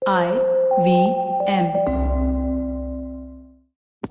IVM.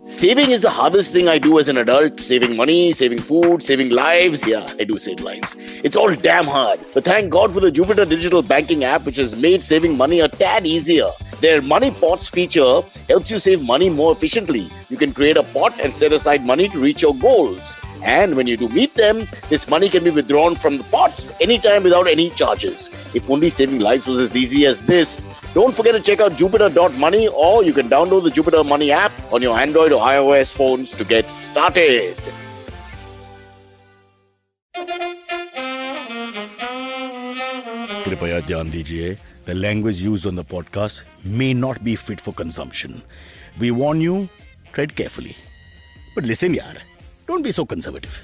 Saving is the hardest thing I do as an adult. Saving money, saving food, saving lives. Yeah, I do save lives. It's all damn hard. But thank God for the Jupiter digital banking app, which has made saving money a tad easier. Their Money Pots feature helps you save money more efficiently. You can create a pot and set aside money to reach your goals. And when you do meet them, this money can be withdrawn from the pots anytime without any charges. If only saving lives was as easy as this. Don't forget to check out Jupiter.money, or you can download the Jupiter Money app on your Android or iOS phones to get started. कृपया ध्यान दीजिए, the language used on the podcast may not be fit for consumption. We warn you, tread carefully. But listen yaar, don't be so conservative.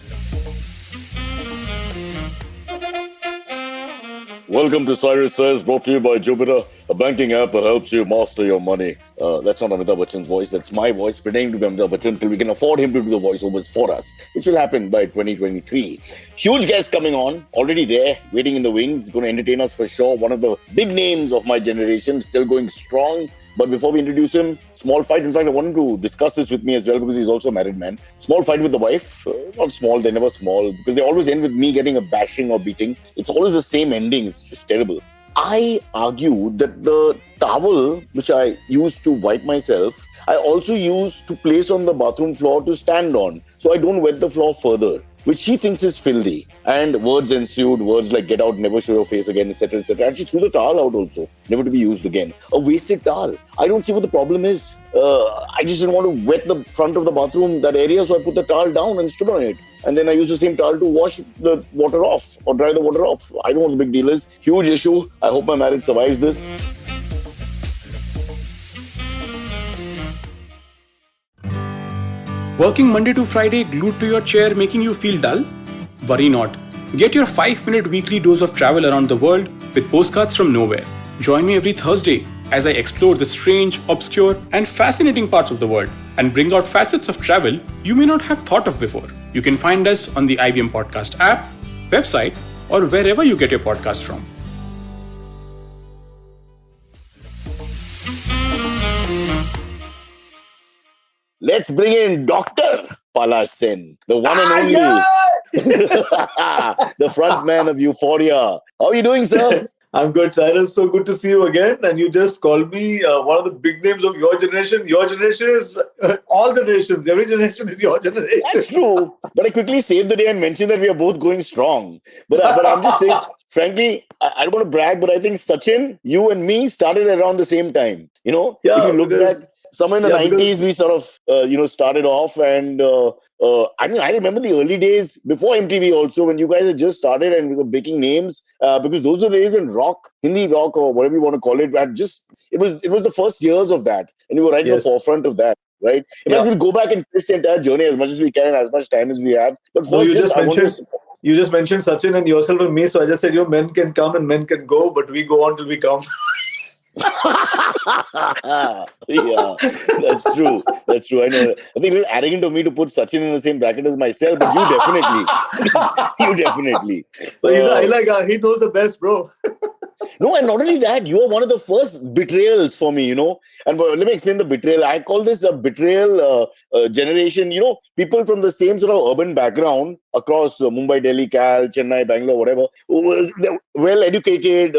Welcome to Cyrus Says, brought to you by Jupiter, a banking app that helps you master your money. That's not Amitabh Bachchan's voice, that's my voice, pretending to be Amitabh Bachchan until we can afford him to do the voiceovers for us, which will happen by 2023. Huge guest coming on, already there, waiting in the wings, going to entertain us for sure. One of the big names of my generation, still going strong. But before we introduce him, small fight. In fact, I want him to discuss this with me as well because he's also a married man. Small fight with the wife. Not small, they're never small because they always end with me getting a bashing or beating. It's always the same ending. It's just terrible. I argue that the towel which I use to wipe myself, I also use to place on the bathroom floor to stand on so I don't wet the floor further, which she thinks is filthy. And words ensued, words like get out, never show your face again, etc., etc. And she threw the towel out also, never to be used again. A wasted towel. I don't see what the problem is. I just didn't want to wet the front of the bathroom, that area, so I put the towel down and stood on it. And then I used the same towel to wash the water off or dry the water off. I don't know what the big deal is. Huge issue. I hope my marriage survives this. Working Monday to Friday glued to your chair making you feel dull? Worry not. Get your 5-minute weekly dose of travel around the world with postcards from nowhere. Join me every Thursday as I explore the strange, obscure and fascinating parts of the world and bring out facets of travel you may not have thought of before. You can find us on the IVM Podcast app, website or wherever you get your podcast from. Let's bring in Dr. Palash Sen, the one and only, the front man of Euphoria. How are you doing, sir? I'm good, Cyrus. So good to see you again. And you just called me one of the big names of your generation. Your generation is all the nations. Every generation is your generation. That's true. But I quickly saved the day and mentioned that we are both going strong. But I'm just saying, frankly, I don't want to brag, but I think Sachin, you and me started around the same time. You know, if you look back, somewhere in the 90s, we sort of, started off. And I remember the early days before MTV also, when you guys had just started and we were making names, because those were the days when rock, Hindi rock or whatever you want to call it, it was the first years of that. And you were right in the forefront of that. Right? In fact, we'll go back and trace the entire journey as much as we can, as much time as we have. But first, you just mentioned Sachin and yourself and me. So I just said, men can come and men can go, but we go on till we come. Yeah, that's true. I know. I think it's arrogant of me to put Sachin in the same bracket as myself, but you definitely. But he's he knows the best, bro. No, and not only that, you are one of the first betrayals for me, And let me explain the betrayal. I call this a betrayal generation. People from the same sort of urban background across Mumbai, Delhi, Cal, Chennai, Bangalore, whatever, well-educated,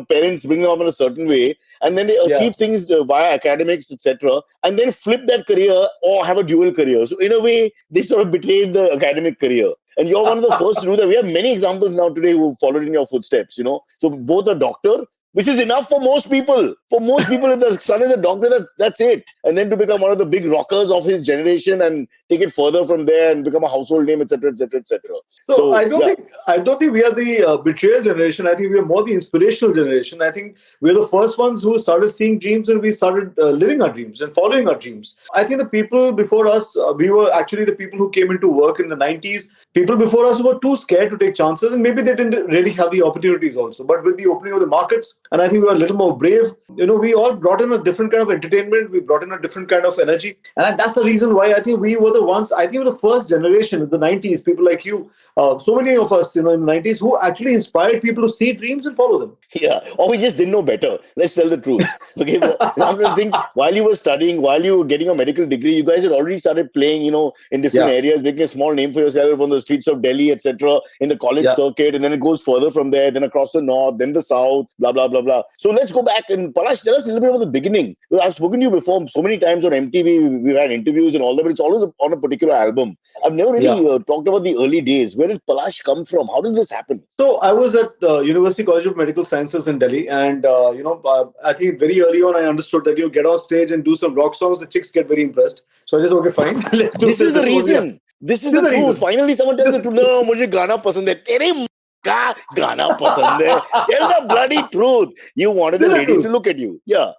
parents bring them up in a certain way, and then they achieve things via academics, etc., and then flip that career or have a dual career. So in a way, they sort of betrayed the academic career. And you're one of the first to do that. We have many examples now today who followed in your footsteps, So both a doctor, which is enough for most people. For most people, if the son is a doctor, that's it. And then to become one of the big rockers of his generation and take it further from there and become a household name, etc., etc., etc. So I don't think we are the betrayal generation. I think we are more the inspirational generation. I think we're the first ones who started seeing dreams and we started living our dreams and following our dreams. I think the people before us, we were actually the people who came into work in the 90s. People before us were too scared to take chances and maybe they didn't really have the opportunities also. But with the opening of the markets, and I think we were a little more brave. We all brought in a different kind of entertainment. We brought in a different kind of energy. And that's the reason why I think we were the ones, I think we were the first generation in the 90s, people like you, so many of us, in the 90s, who actually inspired people to see dreams and follow them. Yeah, or we just didn't know better. Let's tell the truth. Okay, but I'm going to think while you were studying, while you were getting a medical degree, you guys had already started playing, in different areas, making a small name for yourself on the streets of Delhi, etc., in the college circuit, and then it goes further from there, then across the north, then the south, blah, blah, blah, blah. So let's go back and Palash, tell us a little bit about the beginning. Well, I've spoken to you before so many times on MTV, we've had interviews and all that, but it's always on a particular album. I've never really talked about the early days. Where did Palash come from? How did this happen? So I was at the University College of Medical Sciences in Delhi, and I think very early on I understood that you get on stage and do some rock songs, the chicks get very impressed. So I just okay, fine. Let's do this is the reason. This is the truth. Reason. Finally, someone tells the truth. No, मुझे गाना पसंद है. तेरे का गाना पसंद है. Tell the bloody truth. You wanted the ladies to look at you. Yeah.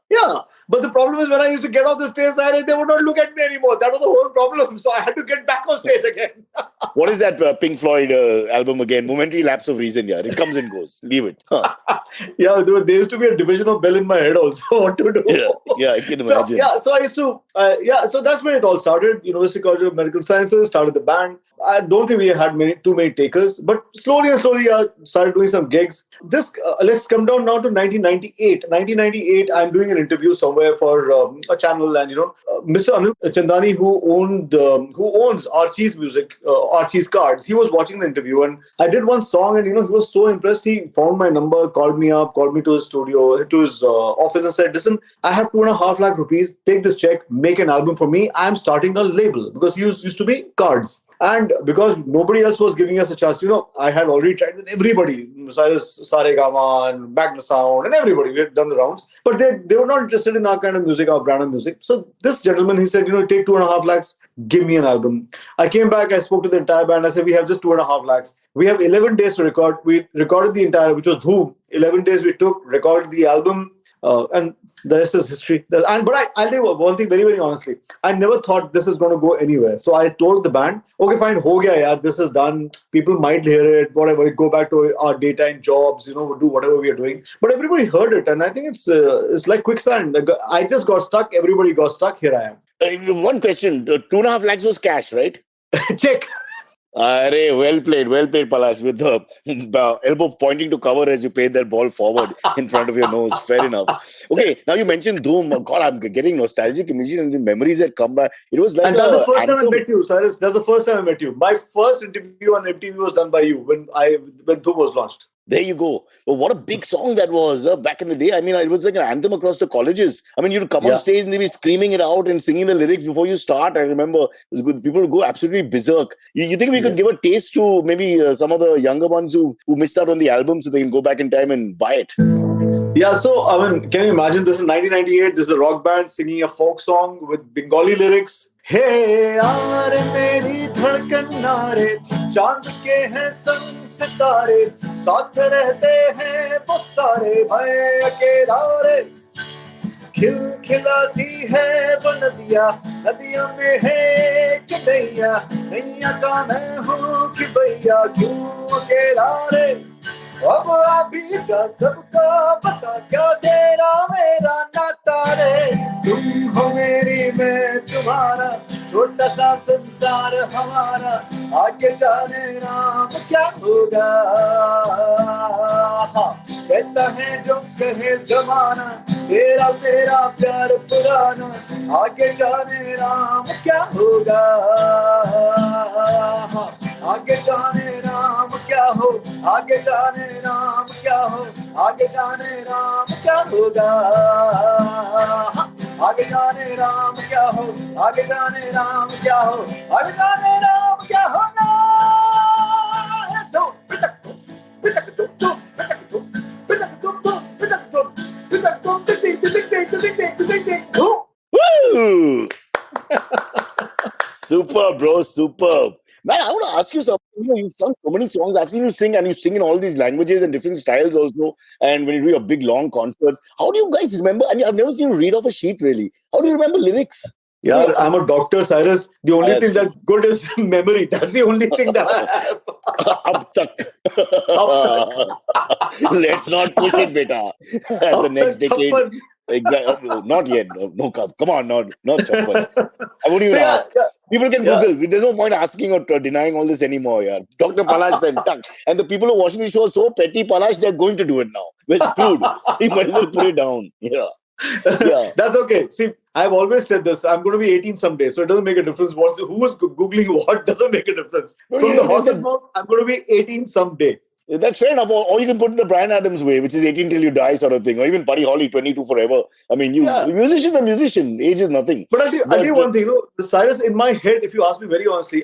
But the problem is when I used to get off the stage, they would not look at me anymore. That was the whole problem. So I had to get back on stage again. What is that Pink Floyd album again? Momentary lapse of reason. Yeah, it comes and goes. Leave it. Huh. There used to be a division of bell in my head also. What to do? Yeah, I can imagine. So I used to. So that's where it all started. University College of Medical Sciences, started the band. I don't think we had too many takers, but slowly I started doing some gigs. Let's come down now to 1998. 1998, I'm doing an interview somewhere for a channel, and Mr. Anil Chandani, who owns Archie's music, Archie's cards, he was watching the interview, and I did one song, and he was so impressed. He found my number, called me to his studio, to his office, and said, "Listen, I have 2.5 lakh rupees. Take this check, make an album for me. I'm starting a label," because he used to be Cards. And because nobody else was giving us a chance, I had already tried with everybody, Cyrus, Saregama, and Magna Sound, and everybody. We had done the rounds, but they were not interested in our kind of music, our brand of music. So this gentleman, he said, take 2.5 lakhs, give me an album. I came back, I spoke to the entire band. I said, we have just 2.5 lakhs. We have 11 days to record. We recorded the entire, which was Dhoom. 11 days we took, recorded the album, and the rest is history. But I'll tell you one thing very, very honestly. I never thought this is going to go anywhere. So I told the band, okay, fine, ho gaya yaar, this is done. People might hear it, whatever. Go back to our daytime jobs, do whatever we are doing. But everybody heard it, and I think it's like quicksand. I just got stuck. Everybody got stuck. Here I am. One question. The 2.5 lakhs was cash, right? Check. Well played, Palash, with the elbow pointing to cover as you played that ball forward in front of your nose. Fair enough. Okay, now you mentioned Dhoom. God, I'm getting nostalgic images and the memories that come back. It was like, and that's the first time I met you, Cyrus. That's the first time I met you. My first interview on MTV was done by you when Dhoom was launched. There you go. Well, what a big song that was back in the day. I mean, it was like an anthem across the colleges. I mean, you'd come on stage and they'd be screaming it out and singing the lyrics before you start. I remember it was good. People would go absolutely berserk. You think we could give a taste to maybe some of the younger ones who missed out on the album so they can go back in time and buy it? Yeah, so, I mean, can you imagine this is 1998? This is a rock band singing a folk song with Bengali lyrics. Hey, aare meri dhadkan naare, chand ke hain sang sitare, saath rehte hain wo sare, main akela re. खिल खिलाती है वो नदियाँ, नदियों में है कि नैया का मैं हूँ कि भैया क्यों अकेला रे. अब अभी जा सबका पता क्या तेरा मेरा नाता रे. तुम हो मेरी मैं तुम्हारा, छोटा सा संसार हमारा, आगे जाने राम क्या होगा. कहता है जो कहे जमाना, तेरा मेरा प्यार पुराना, आगे जाने राम क्या होगा. आगे जाने राम क्या हो, आगे जाने राम क्या हो, आगे जाने राम क्या होगा. आगे जाने राम क्या हो, आगे जाने राम क्या हो, आगे जाने राम क्या होगा. Woo! Superb, bro, superb. Man, I want to ask you something. You've sung so many songs. I've seen you sing, and you sing in all these languages and different styles also. And when you do your big, long concerts, how do you guys remember? I mean, I've never seen you read off a sheet, really. How do you remember lyrics? Yeah, I'm a doctor, Cyrus. The only thing that's good is memory. That's the only thing that I have. Ab tak. Let's not push it, beta. As the Ab next tak decade. chappan. Exactly. Not yet. No, come on, not chappan. I won't So even ask. People can yeah. Google. There's no point asking or denying all this anymore. Yeah. Dr. Palash Sen. And the people who are watching the show are so petty, Palash, they're going to do it now. We're screwed. We might as well put it down. Yeah. Yeah. That's okay. See, I've always said this. I'm going to be 18 someday, so it doesn't make a difference. Who is Googling what doesn't make a difference. From the horse's mouth, I'm going to be 18 someday. That's fair enough. Or you can put it the Brian Adams way, which is 18 till you die sort of thing. Or even Buddy Holly, 22 forever. I mean, musician's a musician. Age is nothing. But I'll tell you one thing. The Cyrus, in my head, if you ask me very honestly,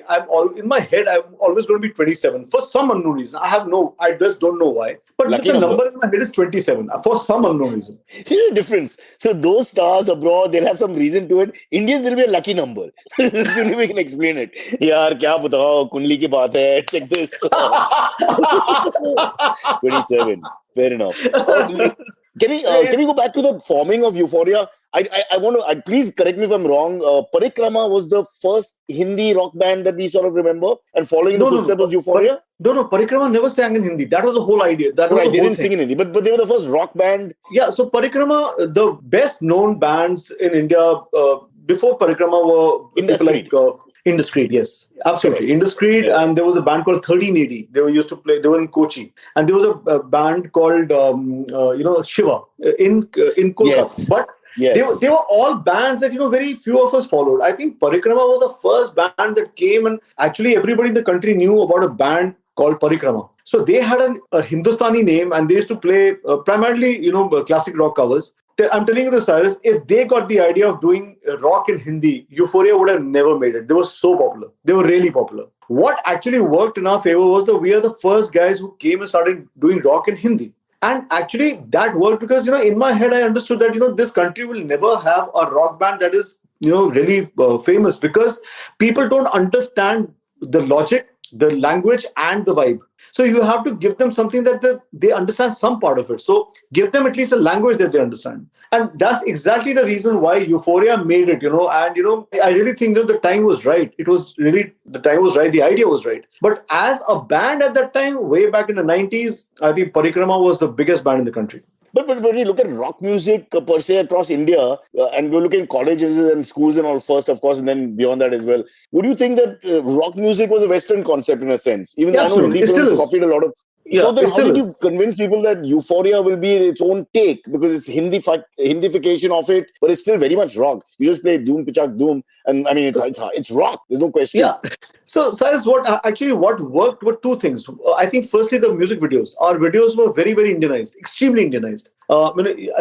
in my head, I'm always going to be 27. For some unknown reason. I just don't know why. But the number in my head is 27. For some unknown reason. Here's the difference. So those stars abroad, they'll have some reason to it. Indians will be a lucky number. Only we can explain it. Yaar, kya batao, kundli ki baat hai. Check this. 27. Fair enough. Can we go back to the forming of Euphoria? I want to, please correct me if I'm wrong. Parikrama was the first Hindi rock band that we sort of remember, and following the footsteps was Euphoria? No, Parikrama never sang in Hindi. That was the whole idea. They didn't sing in Hindi, but they were the first rock band. Yeah, so Parikrama, the best known bands in India before Parikrama were Indiscreet. Indiscreet, yes, absolutely. Indiscreet, and there was a band called 1380. They used to play. They were in Kochi, and there was a band called Shiva in Kolkata. Yes. But they were all bands that very few of us followed. I think Parikrama was the first band that came, and actually everybody in the country knew about a band called Parikrama. So they had a Hindustani name, and they used to play primarily classic rock covers. I'm telling you this, Cyrus, if they got the idea of doing rock in Hindi, Euphoria would have never made it. They were so popular. They were really popular. What actually worked in our favor was that we are the first guys who came and started doing rock in Hindi. And actually that worked because, in my head, I understood that, this country will never have a rock band that is, really famous, because people don't understand the logic, the language, and the vibe. So you have to give them something that they understand some part of it. So give them at least a language that they understand. And that's exactly the reason why Euphoria made it, and, I really think that the time was right. The time was right. The idea was right. But as a band at that time, way back in the 90s, I think Parikrama was the biggest band in the country. But when you look at rock music per se across India, and we look in colleges and schools and all first, of course, and then beyond that as well, would you think that rock music was a Western concept in a sense? Even though I know Hindi films copied a lot of... So then how did you convince people that Euphoria will be its own take? Because it's Hindification of it, but it's still very much rock. You just play Doom, Pichak, Doom, and I mean, it's rock. There's no question. Yeah. So, Cyrus, what worked were two things. I think firstly, the music videos. Our videos were very, very Indianized, extremely Indianized.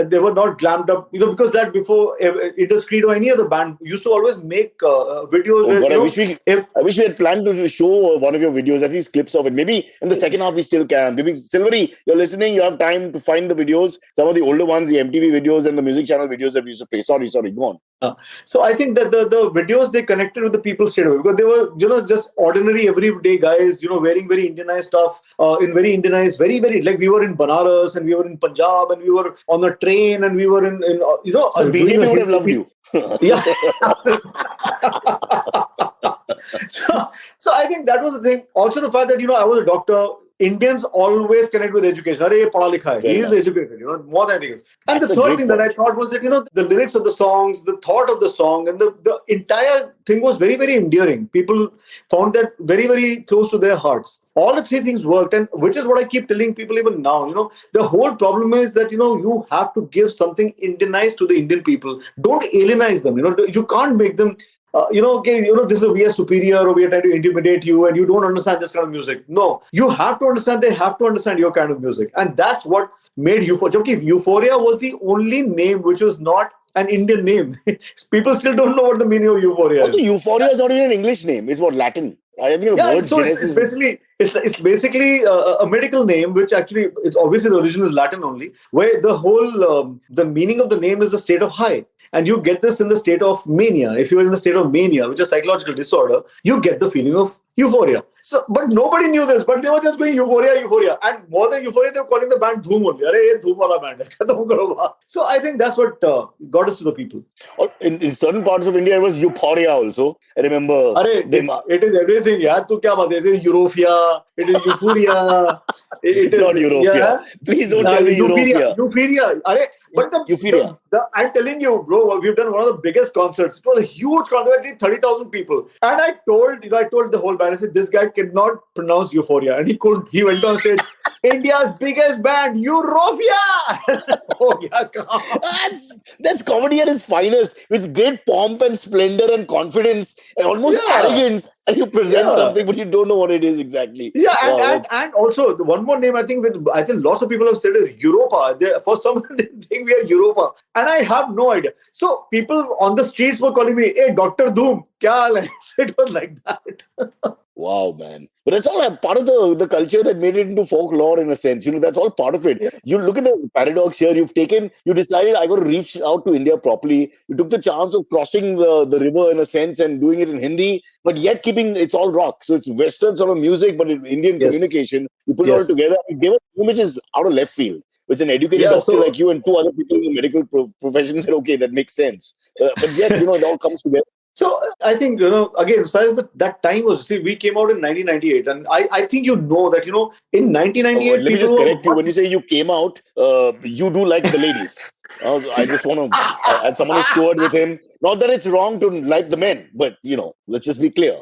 They were not glammed up, because that before Indiscreet or any other band used to always make videos. I wish we had planned to show one of your videos, at least clips of it. Maybe in the second half we still can. Silvery, you're listening, you have time to find the videos, some of the older ones, the MTV videos and the music channel videos that we used to play. Sorry, go on. So I think that the videos, they connected with the people straight away, because they were, just ordinary everyday guys, wearing very Indianized stuff, in very Indianized, very, very, like we were in Banaras and we were in Punjab and we were on a train and we were in the BJP would have loved you. Yeah. So I think that was the thing. Also the fact that, I was a doctor. Indians always connect with education. He is educated, more than anything else. And the third thing that I thought was that, the lyrics of the songs, the thought of the song, and the entire thing was very, very endearing. People found that very, very close to their hearts. All the three things worked, and which is what I keep telling people even now. The whole problem is that, you have to give something Indianized to the Indian people. Don't alienize them. You can't make them... this is we are superior or we are trying to intimidate you and you don't understand this kind of music. No, you have to understand, they have to understand your kind of music. And that's what made Euphoria. Euphoria was the only name which was not an Indian name. People still don't know what the meaning of Euphoria is. Euphoria is not even an English name. It's what, Latin? I think it's basically a medical name, which actually, it's obviously the origin is Latin only, where the whole, the meaning of the name is a state of high. And you get this in the state of mania. If you're in the state of mania, which is a psychological disorder, you get the feeling of euphoria. So, but nobody knew this. But they were just going Euphoria, Euphoria, and more than Euphoria, they were calling the band Dhoom only. Arey, ye Dhoom wala band hai. Khatam karo baat. So I think that's what got us to the people. In certain parts of India, it was Euphoria also. I remember them. It is everything. Yaar, tu kya baat hai? It is Euphoria. It is Euphoria. It is Not Euphoria. Yeah. Please don't tell me Euphoria. Euphoria. But Euphoria. I'm telling you, bro, we've done one of the biggest concerts. It was a huge concert, at least 30,000 people. And I told the whole band, I said, this guy cannot pronounce Euphoria. And he couldn't. He went on stage, India's biggest band, Euphoria. Oh, yeah, that's comedy at its finest, with great pomp and splendor and confidence and almost arrogance. And you present something, but you don't know what it is exactly. Yeah, and also one more name I think lots of people have said is Europa. For some they think we are Europa, and I have no idea. So people on the streets were calling me, "Hey, Dr. Doom." Kya? It was like that. Wow, man. But that's all a part of the culture that made it into folklore in a sense. That's all part of it. Yeah. You look at the paradox here. You decided I got to reach out to India properly. You took the chance of crossing the river in a sense and doing it in Hindi, but yet keeping it's all rock. So it's Western sort of music, but in Indian communication. You put it all together. It gave us images out of left field, which an educated doctor like you and two other people in the medical profession said, okay, that makes sense. But yet, it all comes together. So I think, again, Cyrus, that time was, we came out in 1998. And I think that, in 1998... let me just correct you. When you say you came out, you do like the ladies. I just want to, as someone who's toured with him, not that it's wrong to like the men, but, let's just be clear.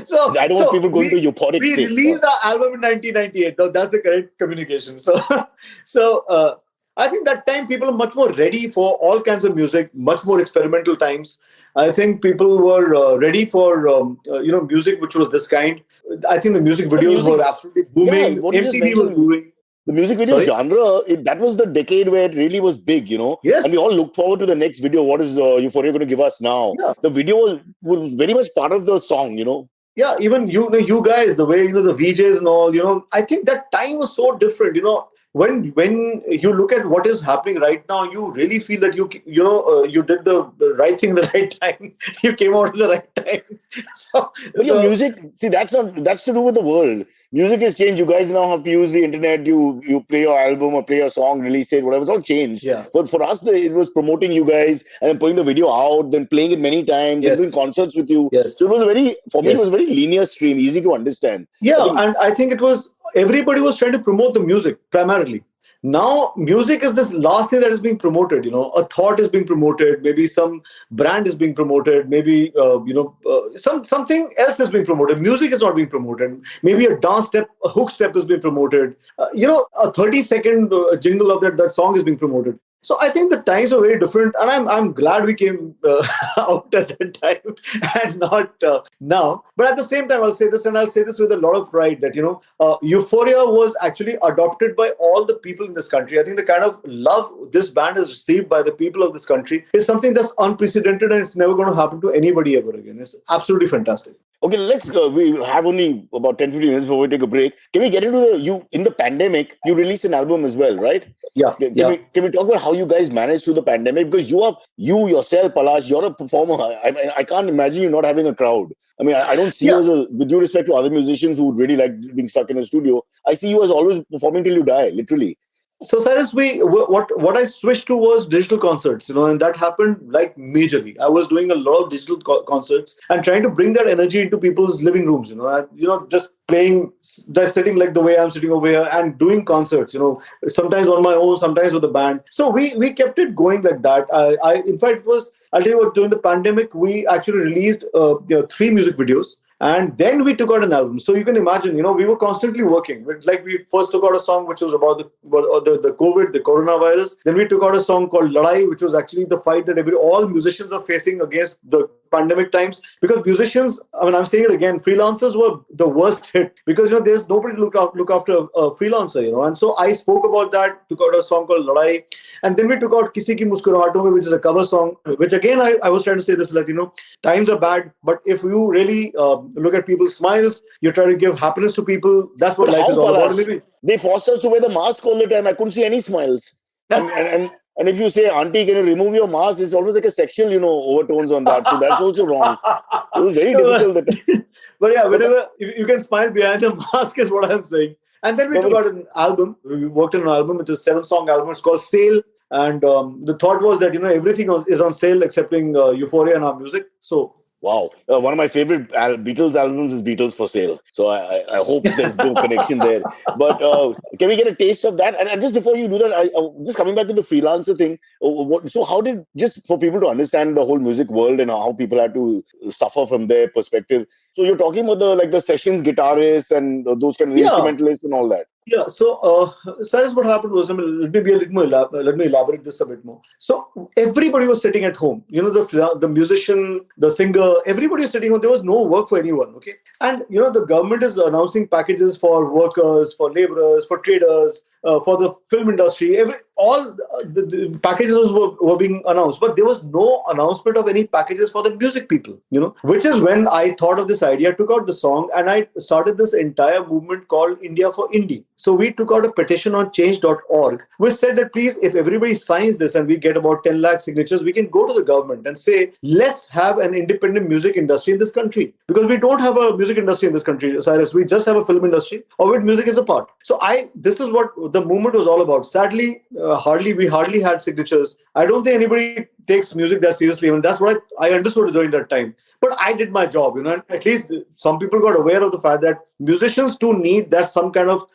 So I don't want people going to euphoric state. We released our album in 1998. Though that's the correct communication. So I think that time people are much more ready for all kinds of music, much more experimental times. I think people were ready for, music which was this kind. I think the music videos were absolutely booming. MTV was booming. The music video genre, that was the decade where it really was big, Yes. And we all look forward to the next video. What is Euphoria going to give us now? Yeah. The video was very much part of the song, Yeah, even you guys, the way, the VJs and all, I think that time was so different, When you look at what is happening right now, you really feel that you did the right thing at the right time. You came out at the right time. But your music, see, that's to do with the world. Music has changed. You guys now have to use the internet. You play your album or play your song, release it, whatever. It's all changed. Yeah. But for us, it was promoting you guys and then putting the video out, then playing it many times, and doing concerts with you. Yes. So it was it was a very linear stream, easy to understand. Yeah, and I think it was, everybody was trying to promote the music primarily. Now, music is this last thing that is being promoted. A thought is being promoted. Maybe some brand is being promoted. Maybe something else is being promoted. Music is not being promoted. Maybe a dance step, a hook step is being promoted. A 30-second jingle of that song is being promoted. So I think the times are very different, and I'm glad we came out at that time and not now. But at the same time, I'll say this, and I'll say this with a lot of pride, that Euphoria was actually adopted by all the people in this country. I think the kind of love this band has received by the people of this country is something that's unprecedented, and it's never going to happen to anybody ever again. It's absolutely fantastic. Okay, let's go. We have only about 10-15 minutes before we take a break. Can we get into in the pandemic, you released an album as well, right? Yeah. Can we talk about how you guys managed through the pandemic? Because you yourself, Palash, you're a performer. I can't imagine you not having a crowd. I mean, I don't see you as with due respect to other musicians who would really like being stuck in a studio, I see you as always performing till you die, literally. So Cyrus, what I switched to was digital concerts, and that happened like majorly. I was doing a lot of digital concerts and trying to bring that energy into people's living rooms, just playing, just sitting like the way I'm sitting over here and doing concerts, sometimes on my own, sometimes with the band. So we kept it going like that. In fact, I'll tell you what, during the pandemic, we actually released 3 music videos. And then we took out an album. So you can imagine, we were constantly working. Like we first took out a song which was about the COVID, the coronavirus. Then we took out a song called Ladai, which was actually the fight that all musicians are facing against the pandemic times. Because musicians, I'm saying it again, freelancers were the worst hit. Because, there's nobody to look after a freelancer, And so I spoke about that, took out a song called Ladai. And then we took out Kisi Ki Muskurahaton Mein, which is a cover song, which again, I was trying to say this, like, times are bad, but if you really look at people's smiles, you try to give happiness to people, that's what life is all about. Maybe they forced us to wear the mask all the time. I couldn't see any smiles. And And if you say, Auntie, can you remove your mask? It's almost like a sexual, overtones on that. So that's also wrong. It was very difficult. But yeah, whenever you can smile behind the mask is what I'm saying. And then we took out an album. We worked on an album. It's a 7-song album. It's called Sale. And the thought was that, everything is on sale excepting Euphoria and our music. So, wow. One of my favorite Beatles albums is Beatles for Sale. So I hope there's no connection there. But can we get a taste of that? And just before you do that, just coming back to the freelancer thing. So how did, just for people to understand the whole music world and how people had to suffer from their perspective. So you're talking about the sessions guitarists and those kind of instrumentalists and all that. Yeah, so Cyrus, what happened was, let me elaborate this a bit more. So everybody was sitting at home. The musician, the singer, everybody was sitting home. There was no work for anyone. Okay, and the government is announcing packages for workers, for laborers, for traders, for the film industry. All the packages were being announced, but there was no announcement of any packages for the music people. Which is when I thought of this idea, took out the song, and I started this entire movement called India for Indie. So we took out a petition on change.org, which said that please, if everybody signs this and we get about 10 lakh signatures, we can go to the government and say, let's have an independent music industry in this country. Because we don't have a music industry in this country, Cyrus. We just have a film industry of which music is a part. So this is what the movement was all about. Sadly, we hardly had signatures. I don't think anybody takes music that seriously. I mean, that's what I understood during that time. But I did my job, and at least some people got aware of the fact that musicians too need that some kind of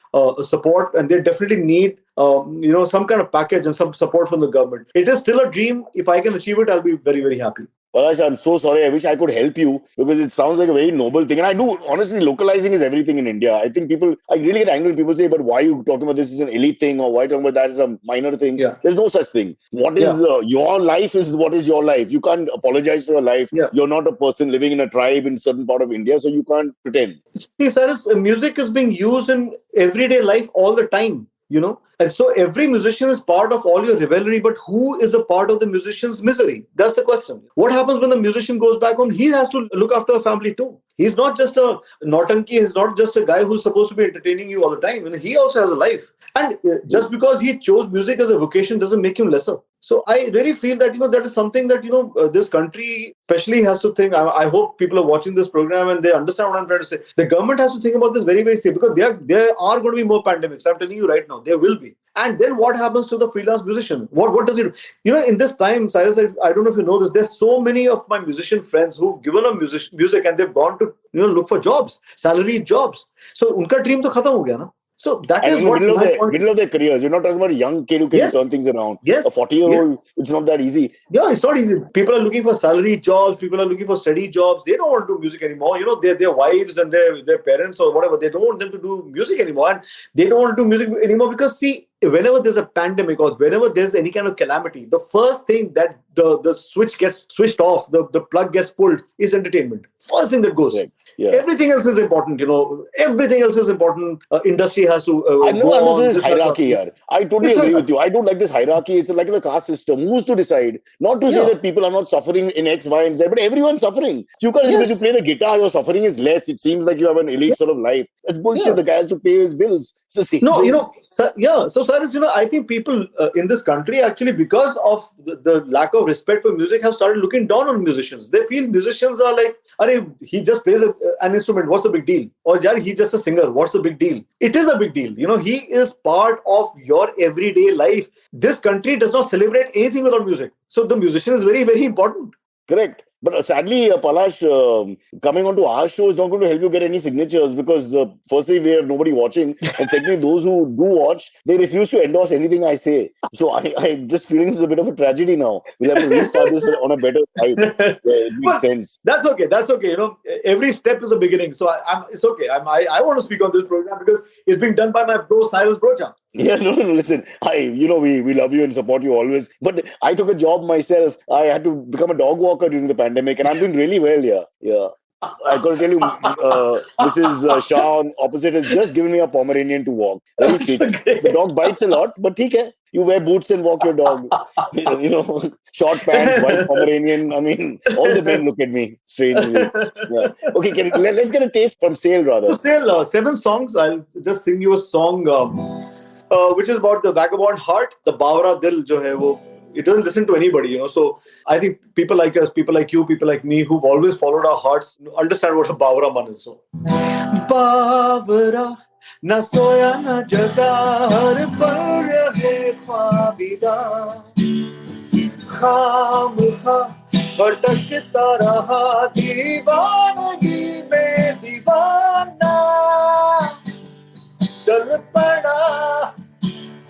support, and they definitely need, some kind of package and some support from the government. It is still a dream. If I can achieve it, I'll be very, very happy. Palash, I'm so sorry. I wish I could help you because it sounds like a very noble thing. And I do, honestly, localizing is everything in India. I think I really get angry when people say, but why are you talking about this as an elite thing, or why are you talking about that as a minor thing? Yeah. There's no such thing. What is your life is what is your life. You can't apologize for your life. Yeah. You're not a person living in a tribe in a certain part of India, so you can't pretend. See, Cyrus, music is being used in everyday life all the time. And so every musician is part of all your revelry, but who is a part of the musician's misery? That's the question. What happens when the musician goes back home? He has to look after a family too. He's not just a nautanki. He's not just a guy who's supposed to be entertaining you all the time. He also has a life. And just because he chose music as a vocation doesn't make him lesser. So I really feel that, that is something that, this country especially has to think. I hope people are watching this program and they understand what I'm trying to say. The government has to think about this very, very seriously, because there are going to be more pandemics. I'm telling you right now, there will be. And then what happens to the freelance musician? What does it do? In this time, Cyrus, I don't know if you know this, there's so many of my musician friends who've given up music and they've gone to, look for jobs, salaried jobs. So unka dream to khatam ho gaya na. So that is what middle of their careers. You're not talking about a young kid who can turn things around. Yes. A 40-year-old, it's not that easy. Yeah, it's not easy. People are looking for salary jobs. People are looking for steady jobs. They don't want to do music anymore. Their wives and their parents or whatever, they don't want them to do music anymore. And they don't want to do music anymore because, see, whenever there's a pandemic or whenever there's any kind of calamity, the first thing that the switch gets switched off, the plug gets pulled, is entertainment. First thing that goes. Yeah. Everything else is important, Everything else is important. Industry has to. I never understood this hierarchy here. I totally agree with you. I don't like this hierarchy. It's like the caste system. Who's to decide? Not to say that people are not suffering in X, Y, and Z, but everyone's suffering. You can't because you play the guitar, your suffering is less. It seems like you have an elite sort of life. That's bullshit. Yeah. The guy has to pay his bills. It's the same. No, So, Cyrus, I think people in this country actually, because of the lack of respect for music, have started looking down on musicians. They feel musicians are like, he just plays an instrument. What's the big deal? Or he's just a singer. What's the big deal? It is a big deal. He is part of your everyday life. This country does not celebrate anything without music. So the musician is very, very important. Correct. But sadly, Palash, coming onto our show is not going to help you get any signatures because firstly, we have nobody watching. And secondly, those who do watch, they refuse to endorse anything I say. So I'm just feeling this is a bit of a tragedy now. We'll have to restart this on a better side. It makes sense. That's okay. Every step is a beginning. So it's okay. I want to speak on this program because it's being done by my bro, Cyrus Brocha. Yeah, no, listen, we love you and support you always. But I took a job myself. I had to become a dog walker during the pandemic and I'm doing really well, yeah. I got to tell you, Mrs. Shah on opposite has just given me a Pomeranian to walk. Very sweet. The dog bites a lot, but okay. You wear boots and walk your dog. Short pants, white Pomeranian. I mean, all the men look at me strangely. Yeah. Okay, let's get a taste from Sale rather. So Sale, 7 songs. I'll just sing you a song which is about the vagabond heart. The Bawra Dil jo hai, wo It doesn't listen to anybody, So I think people like us, people like you, people like me, who've always followed our hearts, understand what a Bawra man is. So Bawra na soya na jaga har pal rahe ख्वाबिदा खामखा भटकता रहा दीवानगी में दीवाना चल पड़ा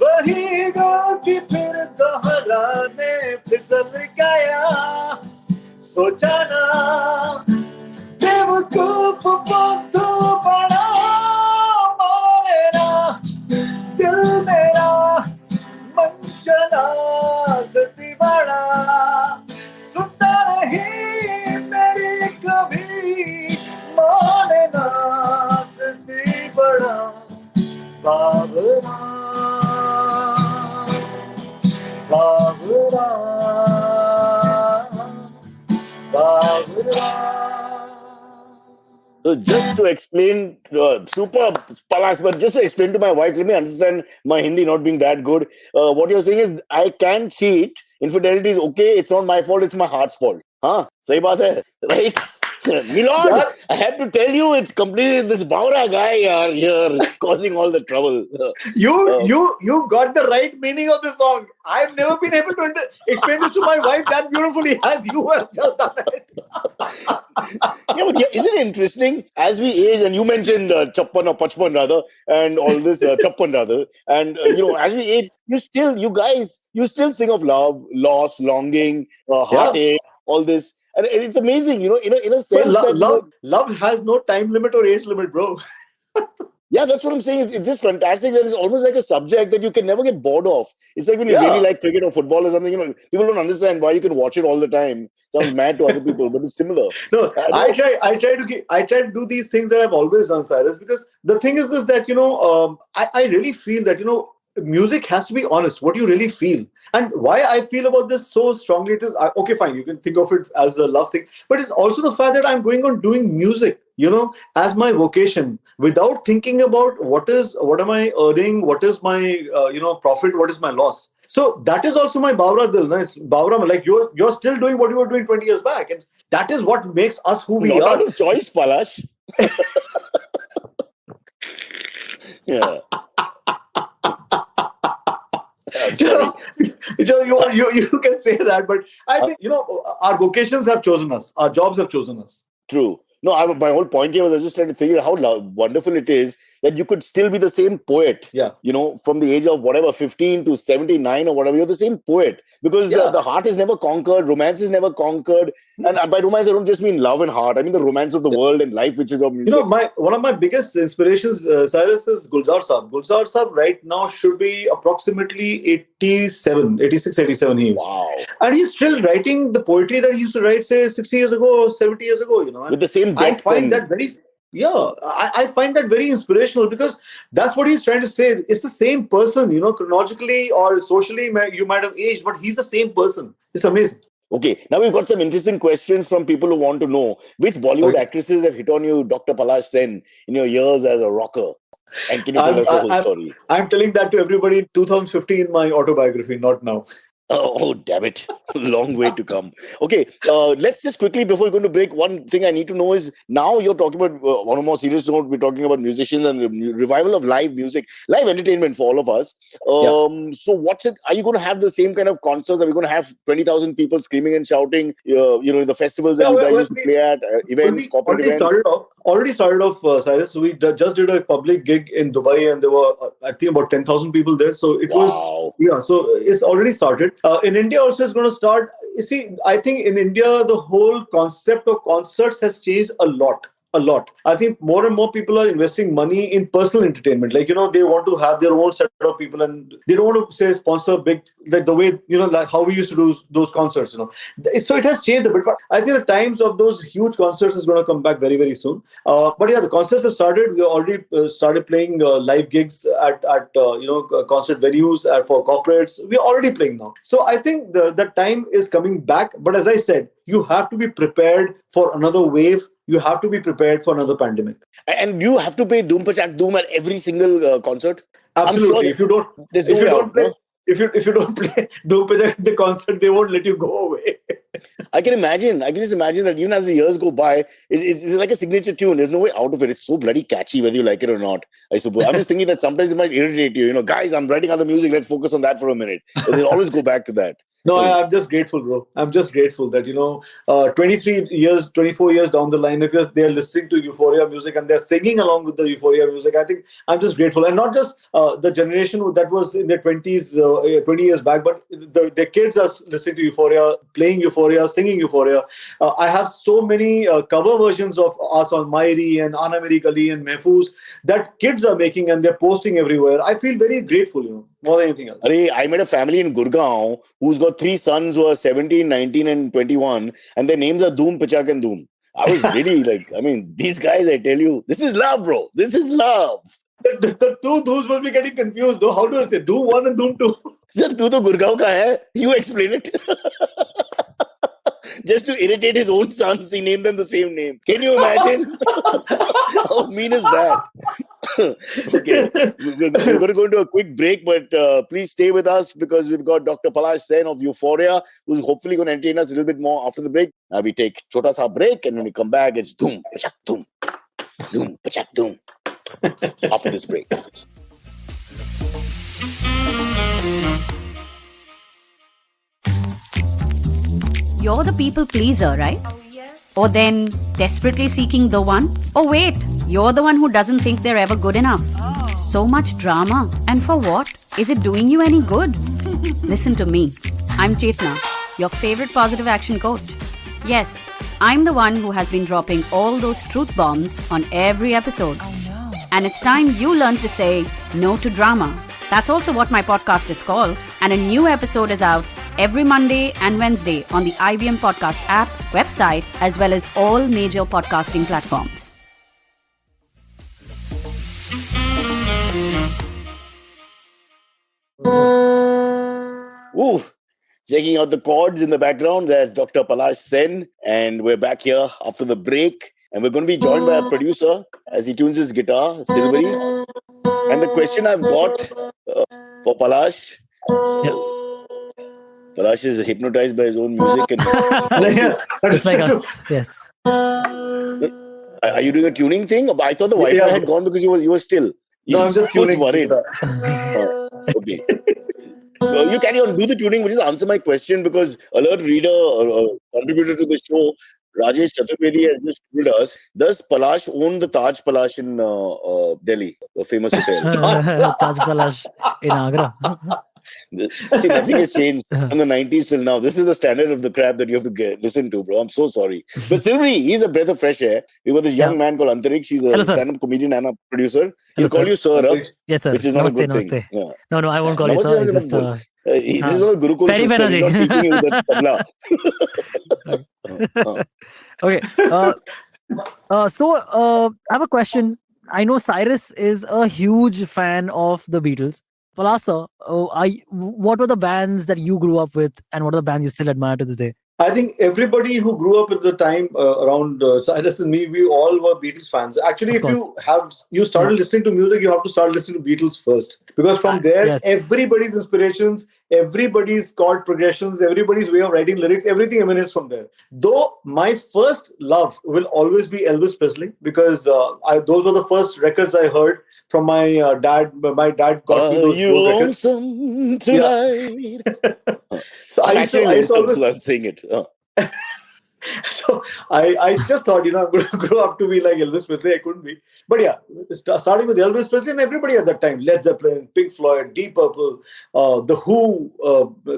वही दो कि फिर दोहराने फिसल गया सोचा ना बेवकूफ बुद्धू बड़ा मारे ना दिल मेरा मंचला सती बड़ा सुनता नहीं मेरी कभी माने ना सती बड़ा Babra Babra Babra. So just to explain, super Palash, but just to explain to my wife, let me understand my Hindi not being that good. What you're saying is I can cheat. Infidelity is okay. It's not my fault. It's my heart's fault. Huh? Sahi baat hai, right? Milord, Yeah. I had to tell you, it's completely this Bawra guy here causing all the trouble. You got the right meaning of the song. I've never been able to explain this to my wife that beautifully as you have just done it. Isn't it interesting? As we age, and you mentioned Chappan or Pachpan rather, and all this Chappan rather, and as we age, you still sing of love, loss, longing, heartache, all this. And it's amazing, in a sense that love has no time limit or age limit, bro. Yeah, that's what I'm saying. It's just fantastic. That it's almost like a subject that you can never get bored of. It's like when you really like cricket or football or something. People don't understand why you can watch it all the time. Sounds mad to other people, but it's similar. No, I try to do these things that I've always done, Cyrus. Because the thing is this, that I really feel that music has to be honest. What you really feel, and why I feel about this so strongly. It is okay, fine. You can think of it as a love thing, but it's also the fact that I'm going on doing music, as my vocation, without thinking about what am I earning, what is my profit, what is my loss. So that is also my Bawra Dil. No? It's Bawra, like you're still doing what you were doing 20 years back, and that is what makes us who we Not are. out of choice, Palash. Yeah. You can say that, but I think our vocations have chosen us, our jobs have chosen us. True. No, my whole point here was I was just trying to think how wonderful it is that you could still be the same poet. Yeah. From the age of whatever, 15 to 79 or whatever, you're the same poet because the heart is never conquered, romance is never conquered. And by romance, I don't just mean love and heart. I mean the romance of the world and life, which is of music. One of my biggest inspirations, Cyrus, is Gulzar Saab. Gulzar Saab right now should be approximately 86, 87 he is. Wow. And he's still writing the poetry that he used to write, say, 60 years ago or 70 years ago, With the same depth. I find that I find that very inspirational because that's what he's trying to say. It's the same person, chronologically or socially, you might have aged, but he's the same person. It's amazing. Okay, now we've got some interesting questions from people who want to know which Bollywood actresses have hit on you, Dr. Palash Sen, in your years as a rocker. And can you tell us the whole story? I'm telling that to everybody in 2015, my autobiography, not now. Oh, damn it. Long way to come. Okay, let's just quickly, before we're going to break, one thing I need to know is, now you're talking about, on a more serious note, we're talking about musicians and the revival of live music, live entertainment for all of us. So are you going to have the same kind of concerts? Are we going to have 20,000 people screaming and shouting, the festivals that you guys used to play at, events, corporate events? Already started off, Cyrus. We just did a public gig in Dubai and there were, I think, about 10,000 people there. So it was, so it's already started. In India also it's going to start. You see, I think in India, the whole concept of concerts has changed a lot. I think more and more people are investing money in personal entertainment. Like, they want to have their own set of people and they don't want to say sponsor big, like the way, like how we used to do those concerts, So it has changed a bit, but I think the times of those huge concerts is going to come back very, very soon. But the concerts have started. We already started playing live gigs at concert venues for corporates. We're already playing now. So I think the time is coming back. But as I said, you have to be prepared for another wave. You have to be prepared for another pandemic. And you have to play Doom Pachak Doom at every single concert? Absolutely. If you don't if you don't play Dhoom Pachak at the concert, they won't let you go away. I can imagine. I can just imagine that even as the years go by, it's like a signature tune. There's no way out of it. It's so bloody catchy, whether you like it or not, I suppose. I'm just thinking that sometimes it might irritate you. Guys, I'm writing other music. Let's focus on that for a minute. But they'll always go back to that. No, I'm just grateful, bro. I'm just grateful that, 23 years, 24 years down the line, if they're listening to Euphoria music and they're singing along with the Euphoria music, I think I'm just grateful. And not just the generation that was in their 20s, 20 years back, but the kids are listening to Euphoria, playing Euphoria, singing Euphoria. I have so many cover versions of us on Maeri and Ana Meri Kali and Mehfooz that kids are making and they're posting everywhere. I feel very grateful, more than anything else. I met a family in Gurgaon who's got 3 sons who are 17, 19 and 21 and their names are Dhoom, Pachak and Dhoom. I was really these guys, I tell you, this is love, bro. This is love. The two Dhooms will be getting confused. No? How do I say? Dhoom 1 and Dhoom 2. Sir, tu to Gurgaon ka hai. You explain it. Just to irritate his own sons, he named them the same name. Can you imagine? How mean is that? Okay, we're going to go into a quick break, but please stay with us because we've got Dr. Palash Sen of Euphoria, who's hopefully going to entertain us a little bit more after the break. We take chota sa break, and when we come back, it's Dhoom, Pachak, Dhoom, Dhoom, Pachak, Dhoom. After this break. You're the people pleaser, right? Oh, yes. Or then desperately seeking the one? Oh, wait, you're the one who doesn't think they're ever good enough. Oh. So much drama. And for what? Is it doing you any good? Listen to me. I'm Chetna, your favorite positive action coach. Yes, I'm the one who has been dropping all those truth bombs on every episode. Oh, no. And it's time you learn to say no to drama. That's also what my podcast is called. And a new episode is out every Monday and Wednesday on the IVM Podcast app, website, as well as all major podcasting platforms. Ooh, checking out the chords in the background, there's Dr. Palash Sen, and we're back here after the break. And we're going to be joined by a producer as he tunes his guitar, Silvery. And the question I've got for Palash... Yep. Palash is hypnotized by his own music. And Just like us, yes. Are you doing a tuning thing? I thought the Wi-Fi had gone because you were still. No, I'm just tuning. Worried. Okay. You carry on, do the tuning, but just answer my question because alert reader or contributor to the show, Rajesh Chaturvedi has just told us, does Palash own the Taj Palash in Delhi, the famous hotel? Taj Palash in Agra. See, nothing has changed from the 90s till now. This is the standard of the crap that you have to listen to, bro. I'm so sorry. But Silvery, he's a breath of fresh air. We got this young man called Antariksh. He's a stand-up comedian and a producer. He'll call you sir, yes, sir. Which is not a good thing. Yeah. No, I won't call you sir. It's just, this is not a Gurukul system. He's not teaching you the tabla. Okay. So, I have a question. I know Cyrus is a huge fan of the Beatles. Palash sir, what were the bands that you grew up with and what are the bands you still admire to this day? I think everybody who grew up at the time around Cyrus and me, we all were Beatles fans. Actually, if you started listening to music, you have to start listening to Beatles first. Because from there, everybody's inspirations, everybody's chord progressions, everybody's way of writing lyrics, everything emanates from there. Though my first love will always be Elvis Presley because those were the first records I heard from my dad. My dad got me those records. Tonight? So I used to always sing it. So I just thought, I'm going to grow up to be like Elvis Presley. I couldn't be. But yeah, starting with Elvis Presley and everybody at that time, Led Zeppelin, Pink Floyd, Deep Purple, The Who,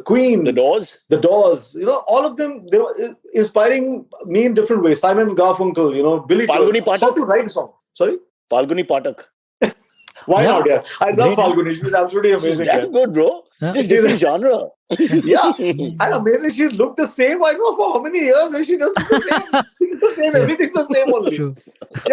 Queen. The Doors. All of them, they were inspiring me in different ways. Simon Garfunkel, Billy Joel. How to write a song. Sorry? Falguni Pathak. Why not? Yeah, I love Falguni. She's absolutely amazing. She's damn good, bro. Just different genre. Yeah, and amazing. She's looked the same. I know for how many years, and she just looks the same. She's the same. Everything's the same only. True.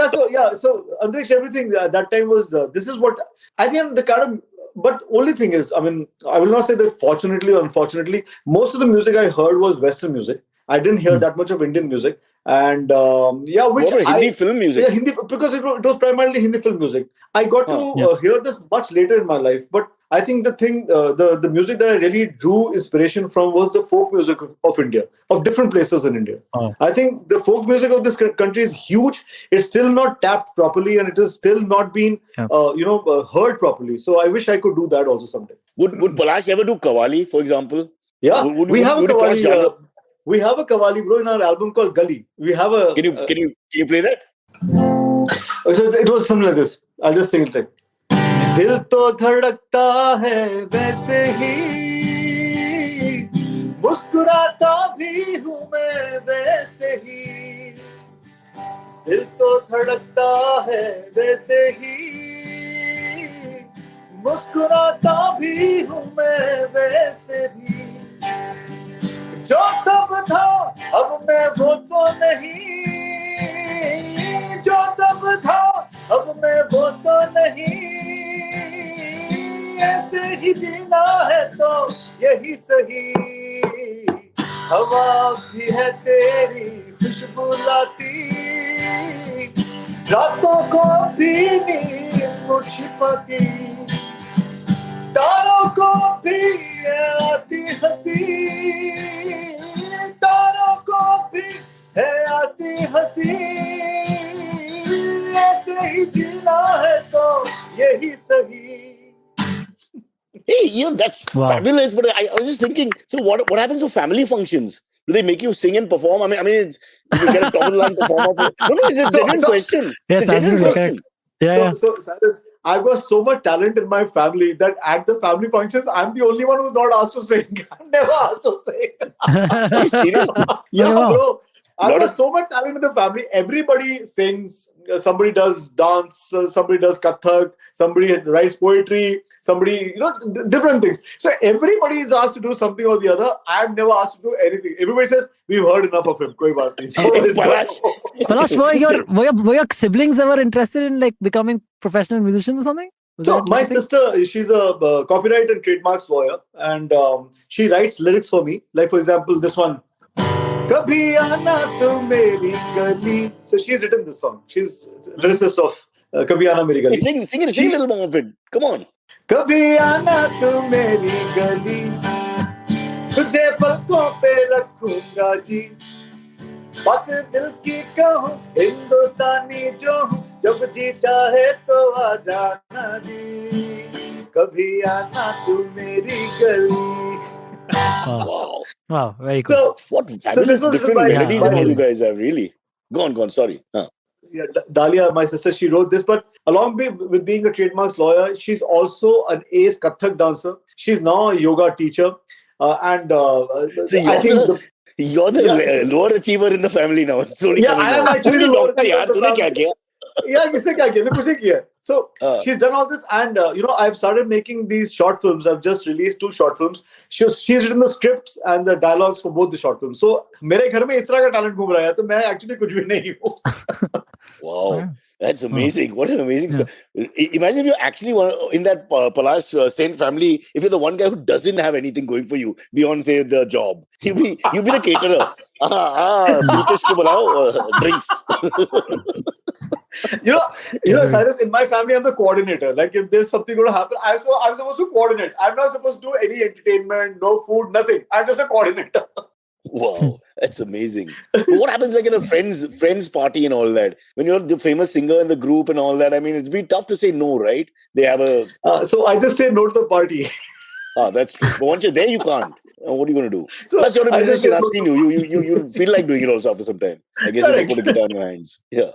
So Antariksh, everything that time was. This is what I think the kind of. But only thing is, I will not say that fortunately or unfortunately, most of the music I heard was Western music. I didn't hear that much of Indian music. And Hindi film music. Yeah, Hindi, because it was primarily Hindi film music. I got to hear this much later in my life. But I think the music that I really drew inspiration from was the folk music of India, of different places in India. Oh. I think the folk music of this country is huge. It's still not tapped properly, and it is still not been, heard properly. So I wish I could do that also someday. Would Palash ever do Qawwali, for example? Yeah, we have a would you cross Qawwali. genre? We have a Qawwali, bro, in our album called Gully. We have a. Can you play that? So it was something like this. I'll just sing it. दिल तो धड़कता है वैसे ही, मुस्कुराता भी हूँ मैं वैसे ही. दिल तो धड़कता है वैसे ही, मुस्कुराता भी हूँ मैं वैसे भी. जो तब था अब मैं वो तो नहीं, जो तब था अब मैं वो तो नहीं. ऐसे ही जीना है तो यही सही. हवा भी है तेरी खुशबू लाती, रातों को भी नींद छिपाती, तारों को भी आती हंसी, तारों को भी है आती हंसी. ऐसे ही जीना है तो यही सही. Hey, that's fabulous. But I was just thinking, so what happens to family functions? Do they make you sing and perform? I mean, you get a top of the line performer. No, it's a genuine question. Yes, it's a genuine question. Yeah. So Cyrus, I've got so much talent in my family that at the family functions, I'm the only one who's not asked to sing. I'm never asked to sing. Are you serious? Yeah, bro. I've Lot got of- so much talent in the family. Everybody sings. Somebody does dance. Somebody does Kathak. Somebody writes poetry. Somebody, different things. So everybody is asked to do something or the other. I'm never asked to do anything. Everybody says, we've heard enough of him. Koi baat nahi. So it's good. Palash, were your siblings ever interested in like becoming professional musicians or something? Was So that my something? sister, she's a copyright and trademarks lawyer, and she writes lyrics for me. Like for example, this one. Kabhi aana tu meri gali. So she's written this song. She's lyricist of Kabhi aana meri gali. Sing a little more of it. Come on. Kabhi aana tu meri gali, tujhe palkon pe rakhunga ji. बात दिल की कहूँ हिंदुस्तानी जो हूँ, जब जी चाहे तो आ जाना जी. कभी आना तू मेरी गली. Wow, very cool. So What this fabulous was different by- melodies and all amazing. you guys have, really. Go on, sorry. yeah, Dalia, my sister, she wrote this, but along with being a trademarks lawyer, she's also an ace Kathak dancer. She's now a yoga teacher. So I think you're the lower achiever in the family now. It's slowly coming I am out. actually the Tony lower doctor, achiever yaar, of the तूने क्या family. किया? Yeah, किसने क्या किया? कुछ नहीं किया. So she's done all this, and I've started making these short films. I've just released 2 short films. She's written the scripts and the dialogues for both the short films. So मेरे घर में इस तरह का talent घूम रहा है, तो मैं actually कुछ भी नहीं हूँ. Wow. That's amazing. What an amazing story. Imagine if you're actually in that Palash Sen family, if you're the one guy who doesn't have anything going for you beyond, say, the job. You'll be the caterer. Nitish ko bulao, drinks. Cyrus, in my family, I'm the coordinator. Like, if there's something going to happen, I'm supposed to coordinate. I'm not supposed to do any entertainment, no food, nothing. I'm just a coordinator. Wow, that's amazing. But what happens like in a friends party and all that? When you're the famous singer in the group and all that, I mean, it's been tough to say no, right? They have a... So I just say no to the party. That's true. But once you're there, you can't. What are you going to do? So Plus, you're a I just musician. say I've no seen you. You feel like doing it also after some time. I guess you can put a guitar in your hands. Yeah.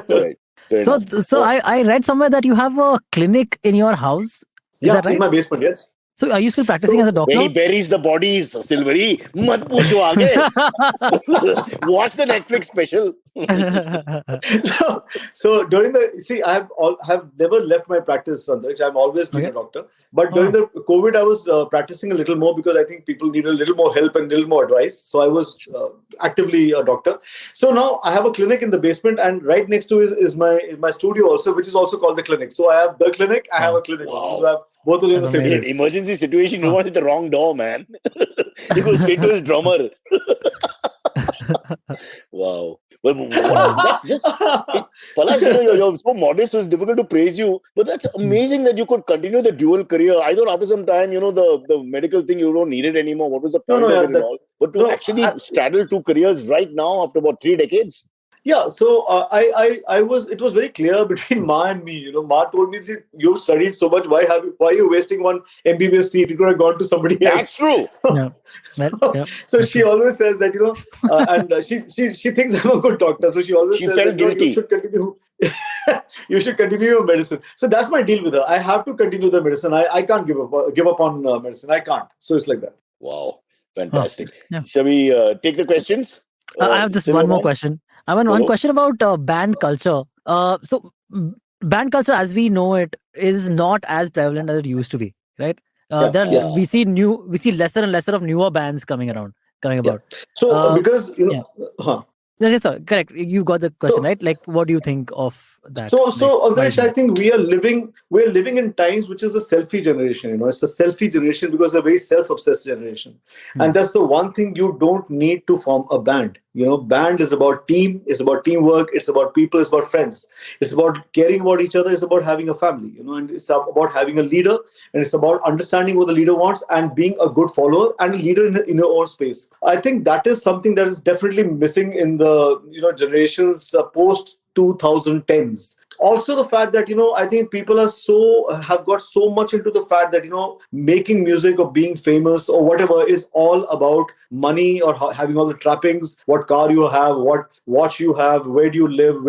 Right. Fair enough. So I read somewhere that you have a clinic in your house. Is that right? In my basement, yes. So are you still practicing as a doctor? Where he buries the bodies, Silvery. Mat pucho aage. Watch the Netflix special. So during I have never left my practice, Sandrich. I've always been a doctor. But during the COVID, I was practicing a little more because I think people need a little more help and a little more advice. So I was actively a doctor. So now I have a clinic in the basement, and right next to is my studio also, which is also called the clinic. So I have the clinic, I have a clinic also. So I have both of them in the same In an place. emergency situation, you want hit the wrong door, man. You go straight to his drummer. Wow. That's just, Palash, you're so modest, so it's difficult to praise you. But that's amazing that you could continue the dual career. I thought after some time, the medical thing, you don't need it anymore. What was the point of it and all? But to actually straddle two careers right now after about 3 decades. Yeah, so it was very clear between Ma and me. Ma told me, see, you've studied so much. Why are you wasting one MBBS seat? You could have gone to somebody else. That's true. So she always says that, and she thinks I'm a good doctor. So she always says that guilty. You should continue your medicine. So that's my deal with her. I have to continue the medicine. I can't give up on medicine. I can't. So it's like that. Wow, fantastic. Shall we take the questions? I have just one more question. I have one question about band culture. So band culture, as we know it, is not as prevalent as it used to be, right? We see lesser and lesser of newer bands coming about. So because Yes, sir. Correct. You got the question right. Like, what do you think of that? So Andresh, I think we're living in times which is a selfie generation. It's a selfie generation because it's a very self-obsessed generation, and that's the one thing you don't need to form a band. Band is about team, it's about teamwork, it's about people, it's about friends, it's about caring about each other, it's about having a family. And it's about having a leader, and it's about understanding what the leader wants and being a good follower and a leader in your own space. I think that is something that is definitely missing in the generations post 2010s. Also, the fact that I think people have got so much into the fact that making music or being famous or whatever is all about money or having all the trappings, what car you have, what watch you have, where do you live,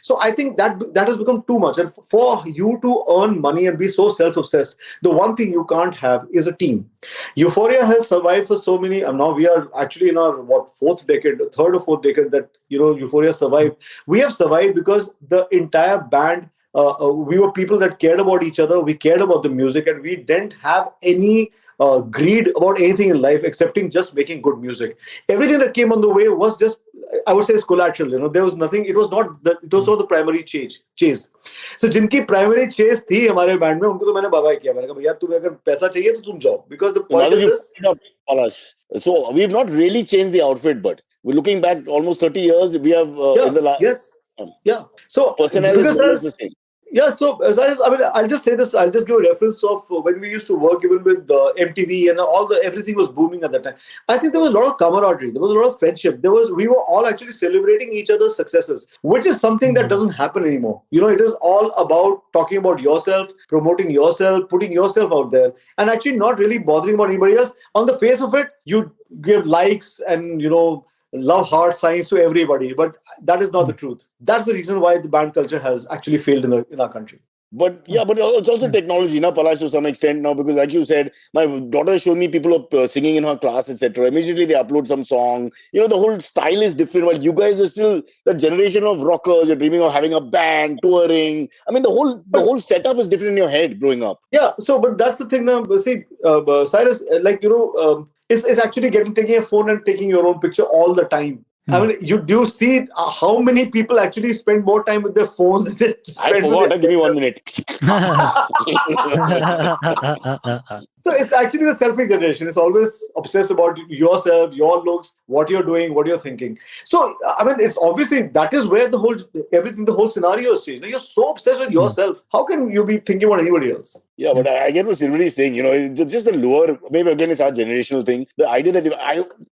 So I think that has become too much. And for you to earn money and be so self-obsessed, the one thing you can't have is a team. Euphoria has survived for so many. Now we are actually in our third or fourth decade that Euphoria survived. We have survived because the entire band, we were people that cared about each other, we cared about the music, and we didn't have any greed about anything in life excepting just making good music. Everything that came on the way was just, I would say, is collateral. There was nothing. It was not the primary chase. So जिनकी primary chase थी हमारे band में, उनको तो मैंने बाबा किया. मैंने कहा भैया तुम्हें अगर पैसा चाहिए तो तुम जाओ. Because the point is this. Palash. So we've not really changed the outfit, but we're looking back almost 30 years. We have in the last. Yes. Yeah. So personality is the same. Yeah, so Cyrus, I'll just say this. I'll just give a reference of when we used to work even with MTV and everything was booming at that time. I think there was a lot of camaraderie. There was a lot of friendship. We were all actually celebrating each other's successes, which is something that doesn't happen anymore. It is all about talking about yourself, promoting yourself, putting yourself out there, and actually not really bothering about anybody else. On the face of it, you give likes and love heart signs to everybody, but that is not the truth. That's the reason why the band culture has actually failed in our country. But it's also technology, Palash, to some extent now, because like you said, my daughter showed me people are singing in her class, etc. Immediately they upload some song. The whole style is different. While you guys are still the generation of rockers, you're dreaming of having a band, touring. I mean, the whole setup is different in your head growing up. Yeah. So, but that's the thing now. See, Cyrus, is actually taking a phone and taking your own picture all the time. I mean, you do see how many people actually spend more time with their phones than they spend. I forgot. Give me 1 minute. So it's actually the selfie generation. It's always obsessed about yourself, your looks, what you're doing, what you're thinking. So, I mean, it's obviously that is where the whole scenario is changed. You're so obsessed with yourself. How can you be thinking about anybody else? Yeah, but I get what Silveri is saying. It's just a lure. Maybe again, it's our generational thing. The idea that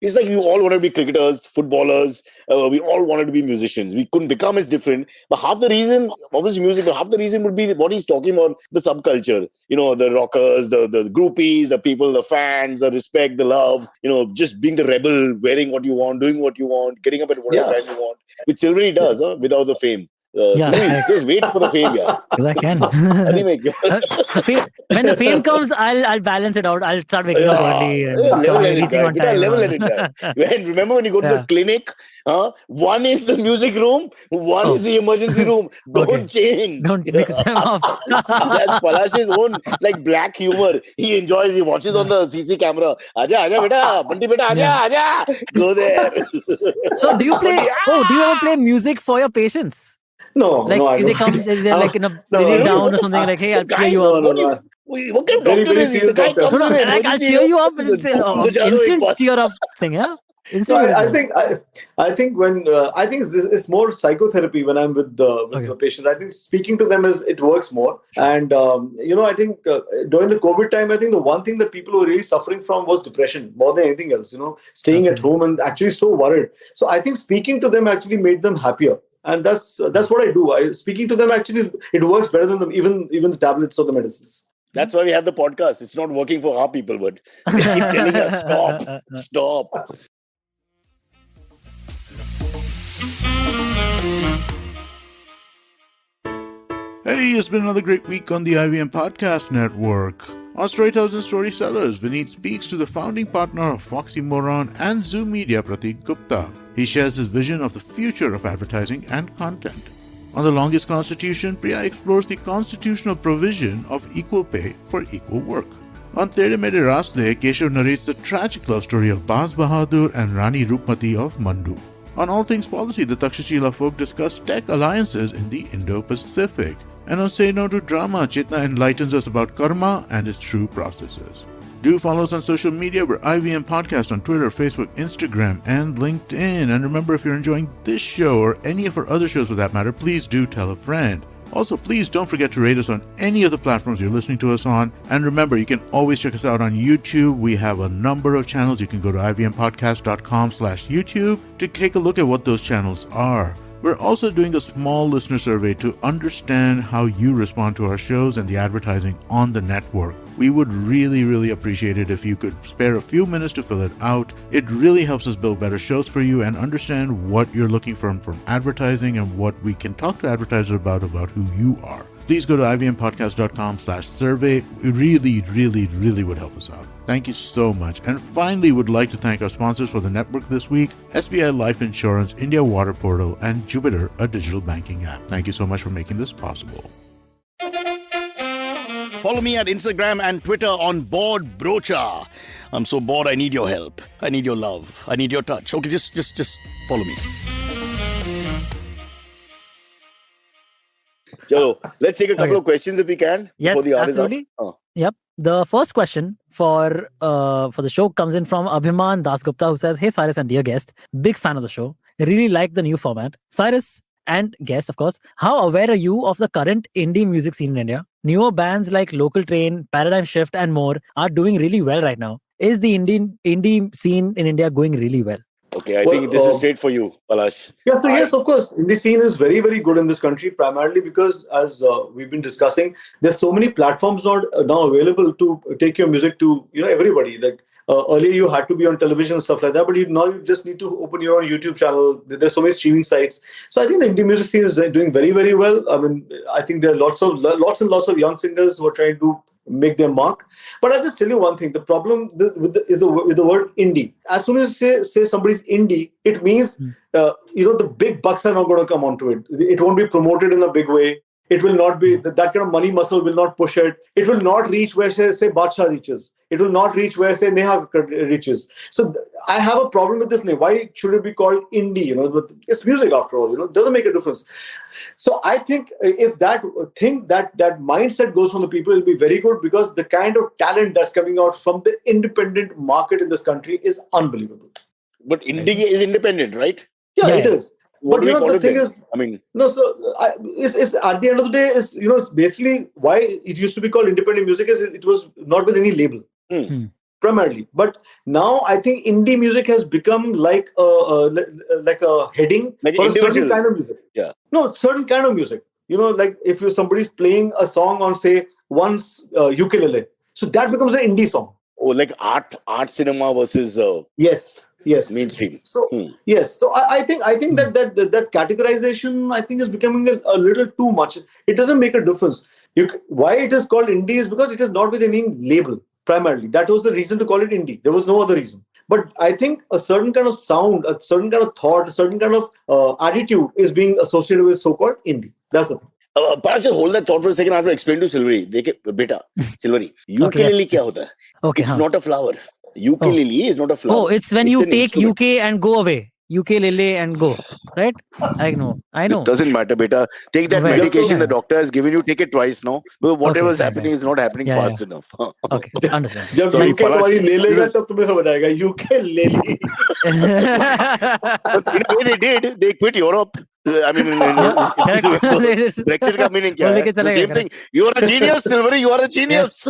it's like we all want to be cricketers, footballers. We all wanted to be musicians. We couldn't become as different. But half the reason, obviously music, but half the reason would be what he's talking about, the subculture. The rockers, the groupies, the people, the fans, the respect, the love. Just being the rebel, wearing what you want, doing what you want, getting up at whatever time you want. Which Silveri does, without the fame. Just wait for the fame, yeah. Because I can. Anyway, when the fame comes, I'll balance it out. I'll start waking up early. Level at it. Remember when you go to the clinic, one is the music room, one is the emergency room. Don't change. Don't mix them up. That's Palash's own black humor. He enjoys. He watches on the CC camera. Aja beta, Bunty beta, aja. Go there. So do you ever play music for your patients? No, I don't. They come, they're like in a down or something, like, hey, I'll cheer you up. What kind of doctor is he? I'll cheer you up. It's instant cheer up thing, yeah? Instant No, music I therapy. think I think when I think it's more psychotherapy when I'm with Okay. the patients. I think speaking to them is it works more. And I think during the COVID time, I think the one thing that people were really suffering from was depression more than anything else. Staying at Absolutely. home and actually so worried. So I think speaking to them actually made them happier. And that's what I do. Speaking to them actually it works better than even the tablets or the medicines. That's why we have the podcast. It's not working for our people, but they keep telling us, stop. Hey, it's been another great week on the IVM Podcast Network. On Storytellers and Storysellers, Vineet speaks to the founding partner of Foxy Moron and Zoom Media, Pratik Gupta. He shares his vision of the future of advertising and content. On The Longest Constitution, Priya explores the constitutional provision of equal pay for equal work. On Tere Mere Raste, Keshav narrates the tragic love story of Baz Bahadur and Rani Rupmati of Mandu. On All Things Policy, the Takshashila folk discuss tech alliances in the Indo-Pacific. And on Say No to Drama, Chetna enlightens us about karma and its true processes. Do follow us on social media. We're IVM Podcast on Twitter, Facebook, Instagram, and LinkedIn. And remember, if you're enjoying this show or any of our other shows for that matter, please do tell a friend. Also, please don't forget to rate us on any of the platforms you're listening to us on. And remember, you can always check us out on YouTube. We have a number of channels. You can go to ivmpodcast.com/YouTube to take a look at what those channels are. We're also doing a small listener survey to understand how you respond to our shows and the advertising on the network. We would really, really appreciate it if you could spare a few minutes to fill it out. It really helps us build better shows for you and understand what you're looking for from advertising and what we can talk to advertisers about who you are. Please go to ivmpodcast.com/survey. It really, really, really would help us out. Thank you so much. And finally, would like to thank our sponsors for the network this week, SBI Life Insurance, India Water Portal, and Jupiter, a digital banking app. Thank you so much for making this possible. Follow me at Instagram and Twitter on Bored Brocha. I'm so bored, I need your help. I need your love. I need your touch. Okay, just follow me. So let's take a couple of questions if we can. Yes, before the hour is up. absolutely. Yep. The first question for the show comes in from Abhiman Dasgupta, who says, "Hey Cyrus and dear guest, big fan of the show. Really like the new format. Cyrus and guest, of course, how aware are you of the current indie music scene in India? Newer bands like Local Train, Paradigm Shift, and more are doing really well right now. Is the indie scene in India going really well?" Okay, I think this is straight for you, Palash. Yeah, so yes, of course. Indie scene is very, very good in this country, primarily because, as we've been discussing, there's so many platforms now available to take your music to everybody. Like earlier, you had to be on television and stuff like that, but now you just need to open your own YouTube channel. There's so many streaming sites. So I think the indie music scene is doing very, very well. I mean, I think there are lots and lots of young singers who are trying to make their mark. But I'll just tell you one thing. The problem with the word indie. As soon as you say somebody's indie, it means the big bucks are not going to come onto it. It won't be promoted in a big way. It will not be that kind of money muscle will not push it. It will not reach where say Badshah reaches. It will not reach where say Neha reaches. So I have a problem with this name. Why should it be called indie? But it's music after all. It doesn't make a difference. So I think if that mindset goes from the people, it'll be very good, because the kind of talent that's coming out from the independent market in this country is unbelievable. But indie is independent, right? Yeah, it is. What But do the thing then? is, I mean, no. So it's at the end of the day, it's basically why it used to be called independent music is it was not with any label primarily. But now I think indie music has become like a heading like for a certain individual. kind of music. Yeah. No, certain kind of music. Like if somebody's playing a song on say one's ukulele, so that becomes an indie song. Oh, like art cinema versus Yes. mainstream. So yes, so I think that categorization I think is becoming a little too much. It doesn't make a difference. Why it is called indie is because it is not with any label primarily. That was the reason to call it indie. There was no other reason. But I think a certain kind of sound, a certain kind of thought, a certain kind of attitude is being associated with so-called indie. That's the thing. Perhaps just hold that thought for a second. I have to explain to Silvery. Beta, Silvery, ukulele क्या होता है? Okay, It's not a flower. Ukulele is not a flower. Oh, it's when you an take instrument. UK and go away. ukulele and go, right? I know. It doesn't matter, beta. Take that Well, medication yeah. the doctor has given you. Take it twice now. But whatever's fine, happening fine. is not happening Yeah, fast yeah. enough. Okay, understand. जब Sorry, UK Palash, तुम्हारी ले लेगा this is- तब तुम्हें समझ आएगा UK ले ली. But in a way they did. They quit Europe. I mean, correct. Brexit का meaning क्या वो है? लेके It's the चले same गए, thing. You are a genius, Silvery. You are a genius.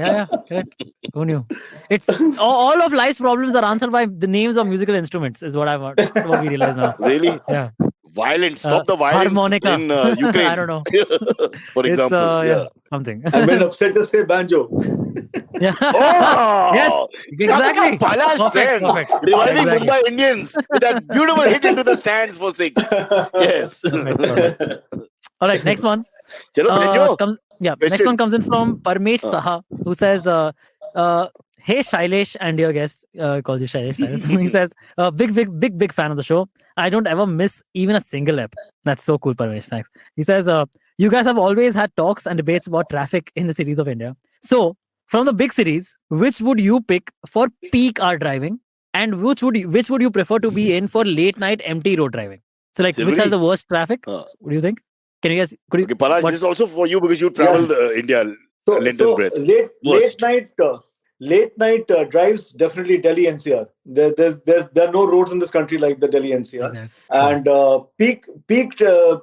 Yeah, correct. Who knew? It's all of life's problems are answered by the names of musical instruments. Is what what we realize now. Really? Yeah. Violence. Stop the violence Harmonica. in Ukraine. I don't know. For example. It's something. And when upset, just say banjo. Yeah. Oh! Yes, exactly. Palash Sen, reviving Exactly. Mumbai Indians with that beautiful hit into the stands for 6. Yes. Perfect. All right, next one. Chalo, Benjo. Next Question. one comes in from Parmesh Saha, who says, "Hey Shailesh and your guest, calls you Shailesh. Cyrus." He says, big fan of the show. I don't ever miss even a single ep. That's so cool, Parmesh. Thanks." He says, "You guys have always had talks and debates about traffic in the cities of India. So, from the big cities, which would you pick for peak hour driving, and which would you prefer to be in for late night empty road driving? So, like, which has the worst traffic? What do you think? Can you guys? Could you? Okay, Palash, this is also for you because you traveled India length and breadth. Late night drives, definitely Delhi NCR. There are no roads in this country like the Delhi NCR. Okay. And peak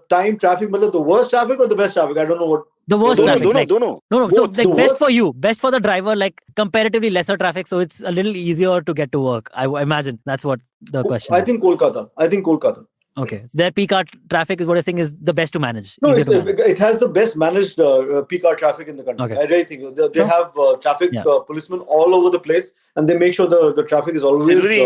time traffic, the worst traffic or the best traffic? I don't know what. The worst traffic. Dono. No. So, Both. like, The best worst- for you, best for the driver, like comparatively lesser traffic, so it's a little easier to get to work. I imagine that's what the question. I think Kolkata. Okay, so their peak hour traffic is what I'm saying is the best to manage. No, easier to manage. it has the best managed peak hour traffic in the country. Okay. I really think they have traffic Yeah. policemen all over the place, and they make sure the traffic is always. Silvery,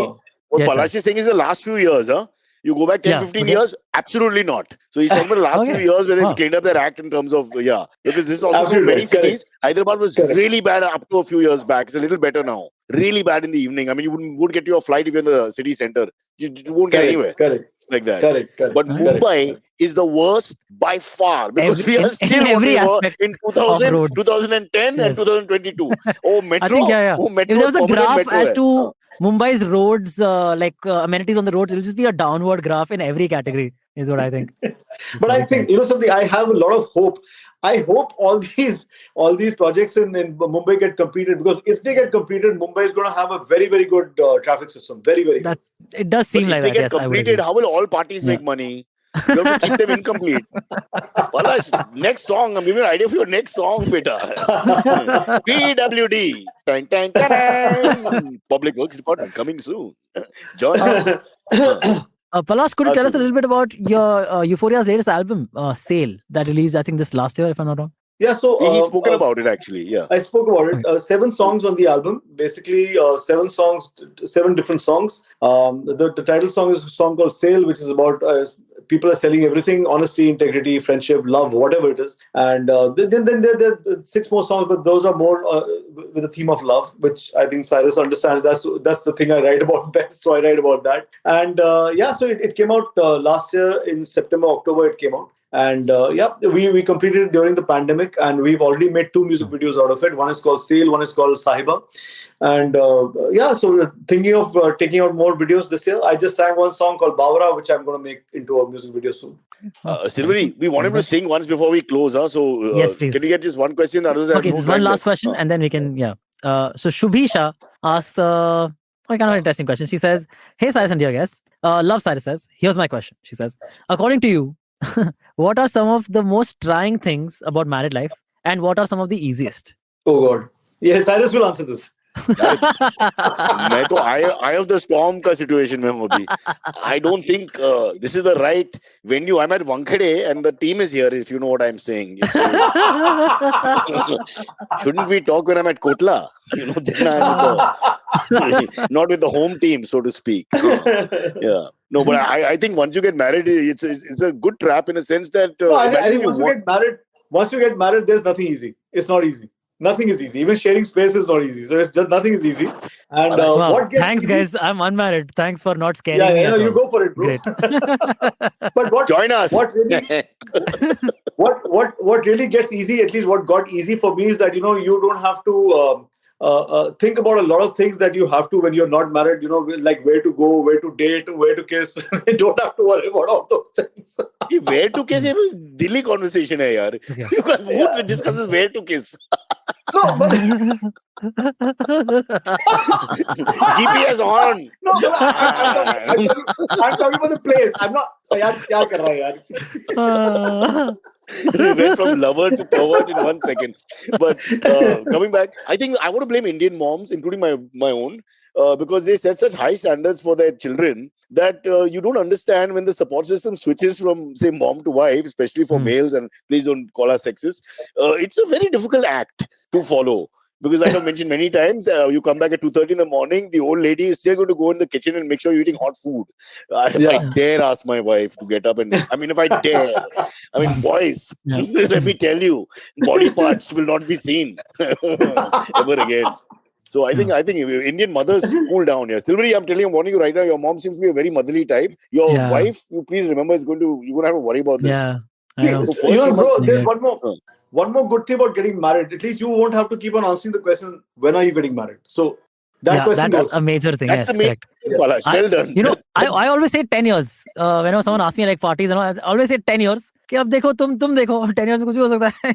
what Yes, Palash sir. is saying is the last few years, huh? You go back 10, 15 okay. years, absolutely not. So he's talking about the last Okay. few years where they've Wow. cleaned up their act in terms of, because this is also for Absolutely many right. Correct. cities. Hyderabad was Correct. really bad up to a few years back. It's a little better now. Really bad in the evening. I mean, you wouldn't get to your flight if you're in the city center. You won't get anywhere. Correct. It's like that. Correct. But Mumbai is the worst by far because we are in still what every we were aspect in 2000, roads. 2010 Yes. and 2022. Oh, metro. I think Oh, metro. if there was a permanent graph metro as hai. to Mumbai's roads, amenities on the roads, it'll just be a downward graph in every category. Is what I think. But I think something. I have a lot of hope. I hope all these projects in Mumbai get completed, because if they get completed, Mumbai is going to have a very, very good traffic system. Very, very good. It does seem But like if they that. get Yes, I would completed, agree. how will all parties make money? You have to keep them incomplete. Palash, next song. I'm giving you an idea for your next song, beta. PWD. Tan, tan, tan. Public Works Department coming soon. Join us. Palash, could you tell us a little bit about your Euphoria's latest album, Sail, that released, I think, this last year, if I'm not wrong? Yeah, so He's spoken about it actually. Yeah. I spoke about it. 7 songs on the album. Basically, 7 songs, 7 different songs. The title song is a song called Sail, which is about people are selling everything: honesty, integrity, friendship, love, whatever it is. And then there are 6 more songs, but those are more with the theme of love, which I think Cyrus understands. That's the thing I write about best, so I write about that. And so it came out last year in September, October. It came out. And we completed it during the pandemic, and we've already made 2 music videos out of it. One is called Sail, one is called Sahiba. And so we're thinking of taking out more videos this year. I just sang one song called Bawara, which I'm going to make into a music video soon. Silvery, we wanted to sing once before we close. So Yes, please. Can we get just one question? Others have Okay, no there's time one last left. question, and then we can, So Shubhisha asks, kind of an interesting question. She says, "Hey Cyrus and dear guest, love Cyrus Says. Here's my question." She says, "According to you, what are some of the most trying things about married life, and what are some of the easiest?" Oh God. Yeah, Cyrus will answer this. मैं तो eye of the storm का situation में हूँ अभी. I don't think this is the right venue. I'm at Wankhede and the team is here. If you know what I'm saying. Shouldn't we talk when I'm at Kotla? Then I'm not with the home team, so to speak. Yeah. No, but I think once you get married, it's a good trap in a sense that. No, I think once you get married, there's nothing easy. It's not easy. Nothing is easy. Even sharing space is not easy. So it's just nothing is easy. And Wow. what gets Thanks, easy, guys. I'm unmarried. Thanks for not scaring me. Yeah, at you all. go for it, bro. Great. But what Join us. What really gets easy, at least what got easy for me, is that you don't have to think about a lot of things that you have to when you're not married, like where to go, where to date, where to kiss. You don't have to worry about all those things. Where to kiss? Dilly conversation hai yaar. Who discusses where to kiss? No, but GPS on. no, I'm talking about the place. I'm not. Yaar, kya kar raha hai, yaar? We went from lover to pervert in 1 second. But coming back, I think I want to blame Indian moms, including my own, because they set such high standards for their children that you don't understand when the support system switches from, say, mom to wife, especially for males, and please don't call us sexist. It's a very difficult act to follow. Because like I've mentioned many times, you come back at 2:30 in the morning, the old lady is still going to go in the kitchen and make sure you're eating hot food. If I dare ask my wife to get up and, if I dare, boys, let me tell you, body parts will not be seen ever again. So I think Indian mothers cool down here. Silvery, I'm telling you, I'm warning you right now, your mom seems to be a very motherly type. Your wife, you please remember, you're going to have to worry about this. Yeah. I know. Bro, there's one more good thing about getting married. At least you won't have to keep on answering the question, when are you getting married? So that question that's goes. a major thing. That's yes, the main correct. Palash. Well done. I always say 10 years. Whenever someone asks me like parties, I always say 10 years. कि अब देखो तुम देखो 10 years में कुछ भी हो सकता है.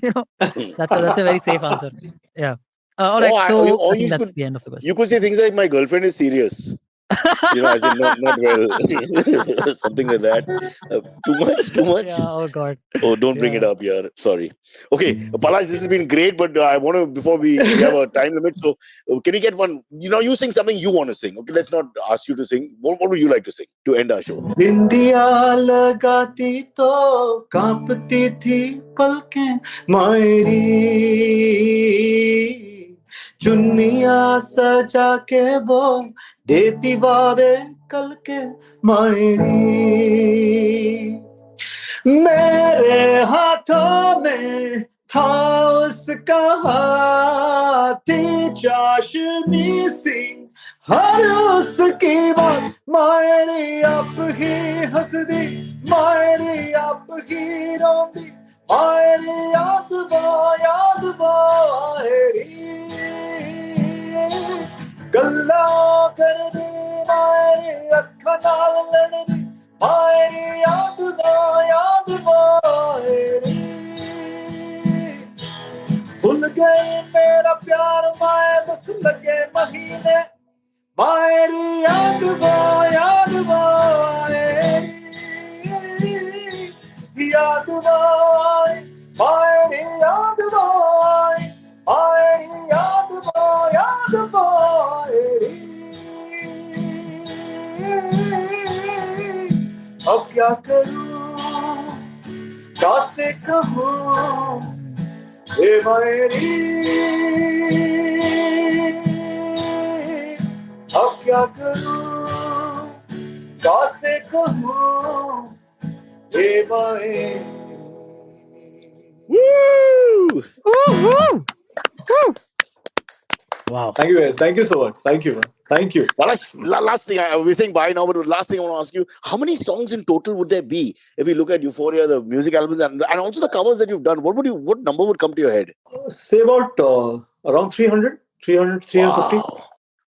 That's a very safe answer. Yeah. All right. So I think that's the end of the question. You could say things like, my girlfriend is serious. As in not well. Something like that. Too much. Yeah, oh God. Oh, don't bring it up here. Sorry. Okay, Palash, this has been great, but I want to, before we have a time limit, so can we get one, you sing something you want to sing. Okay, let's not ask you to sing. What would you like to sing to end our show? बिंदिया लगाती तो कांपती थी पलकें मायरी चुन्नियां सजा के वो देती वादे कल के मायरी मेरे हाथों में था उसका हाथी चाशनी सी हर उसकी बात मायरी आप ही हंस दी मायरी आप ही रोंदी मायरी याद मायरी गल्ला कर दी मायरी अखा नाल लड़ दी मायरी याद मायरी भूल गए मेरा प्यार माए बस लगे महीने मायरी याद मायरी याद मायरी याद मायरी याद मायरी अब क्या करूं कैसे कहूं हे मायरी अब क्या करूं कैसे कहूं हे मायरी Woo! Woo! Wow. Thank you guys. Thank you so much. Thank you, man. Thank you. Palash, last thing, we're saying bye now, but the last thing I want to ask you, how many songs in total would there be if we look at Euphoria, the music albums, and also the covers that you've done? What number would come to your head? Say about around 300, 350. Wow.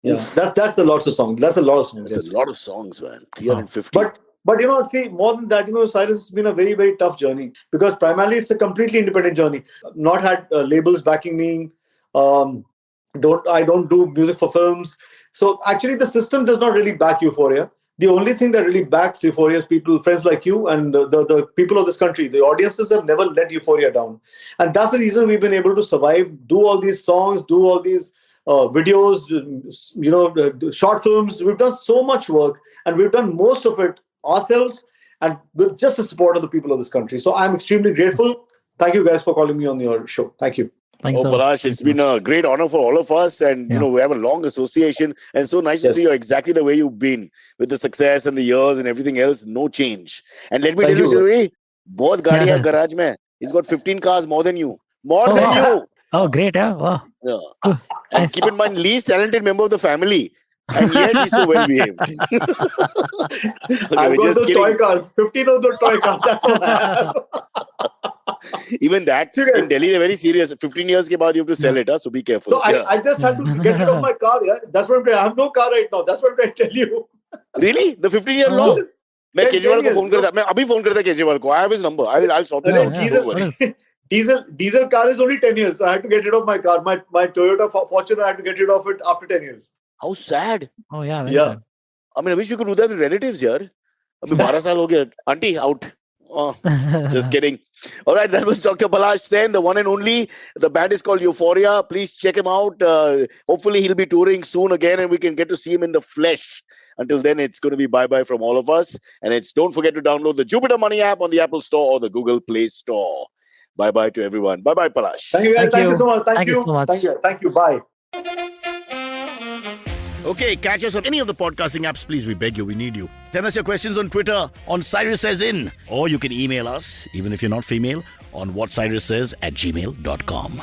Yeah, that's a lot of songs. That's a lot of songs. That's yes. a lot of songs, man. 350. But see, more than that, Cyrus has been a very, very tough journey because primarily it's a completely independent journey. Not had labels backing me. I don't do music for films. So actually, the system does not really back Euphoria. The only thing that really backs Euphoria is people, friends like you, and the people of this country. The audiences have never let Euphoria down, and that's the reason we've been able to survive, do all these songs, do all these videos, short films. We've done so much work, and we've done most of it ourselves and with just the support of the people of this country. So I'm extremely grateful. Thank you guys for calling me on your show. Thank you. Thanks, Palash, it's been a great honor for all of us, and we have a long association, and so nice to see you exactly the way you've been with the success and the years and everything else. No change. And let me tell you, Silvery, both gaadi hai garage mein. He's got 15 cars more than you. More than you. Oh, great. Yeah. Wow. Yeah. And keep in mind, least talented member of the family. And yet he's so well behaved. Okay, I've got those toy cars. 15 of those toy cars. That's all I have. Even that, Serious. in Delhi, they're very serious. 15 years ke baad, you have to sell it, so be careful. So I just had to get rid of my car. Yeah? That's what I'm trying. I have no car right now. That's what I'm trying to tell you. Really? The 15-year law? मैं केजरीवाल को phone करता, मैं अभी phone करता केजरीवाल को. I have his number. I'll sort this out. Diesel car is only 10 years. So I had to get rid of my car. My Toyota Fortuner, I had to get rid of it after 10 years. How sad. Oh yeah. Yeah. I mean, I wish you could do that with relatives here. Abhi 12 saal ho gaya. Auntie, out. Oh, just kidding. All right, that was Dr. Palash Sen, the one and only. The band is called Euphoria. Please check him out. Hopefully, he'll be touring soon again and we can get to see him in the flesh. Until then, it's going to be bye-bye from all of us. And don't forget to download the Jupiter Money app on the Apple Store or the Google Play Store. Bye-bye to everyone. Bye-bye, Palash. Thank you guys. Thank you so much. Thank you so much. Thank you. Bye. Okay, catch us on any of the podcasting apps, please. We beg you, we need you. Send us your questions on Twitter on Cyrus Says In. Or you can email us, even if you're not female, on whatcyrussays@gmail.com.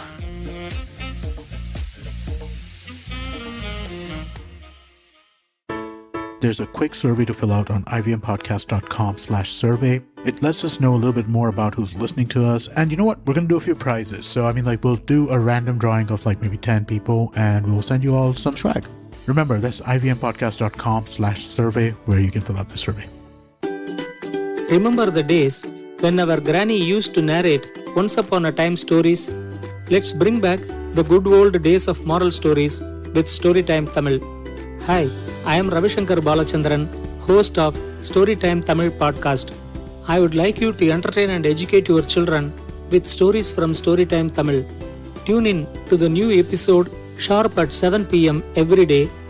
There's a quick survey to fill out on ivmpodcast.com/survey. It lets us know a little bit more about who's listening to us. And you know what? We're going to do a few prizes. So, I mean, like, we'll do a random drawing of like maybe 10 people and we'll send you all some swag. Remember, that's ivmpodcast.com/survey where you can fill out the survey. Remember the days when our granny used to narrate once upon a time stories? Let's bring back the good old days of moral stories with Storytime Tamil. Hi, I am Ravishankar Balachandran, host of Storytime Tamil podcast. I would like you to entertain and educate your children with stories from Storytime Tamil. Tune in to the new episode sharp at 7 p.m. every day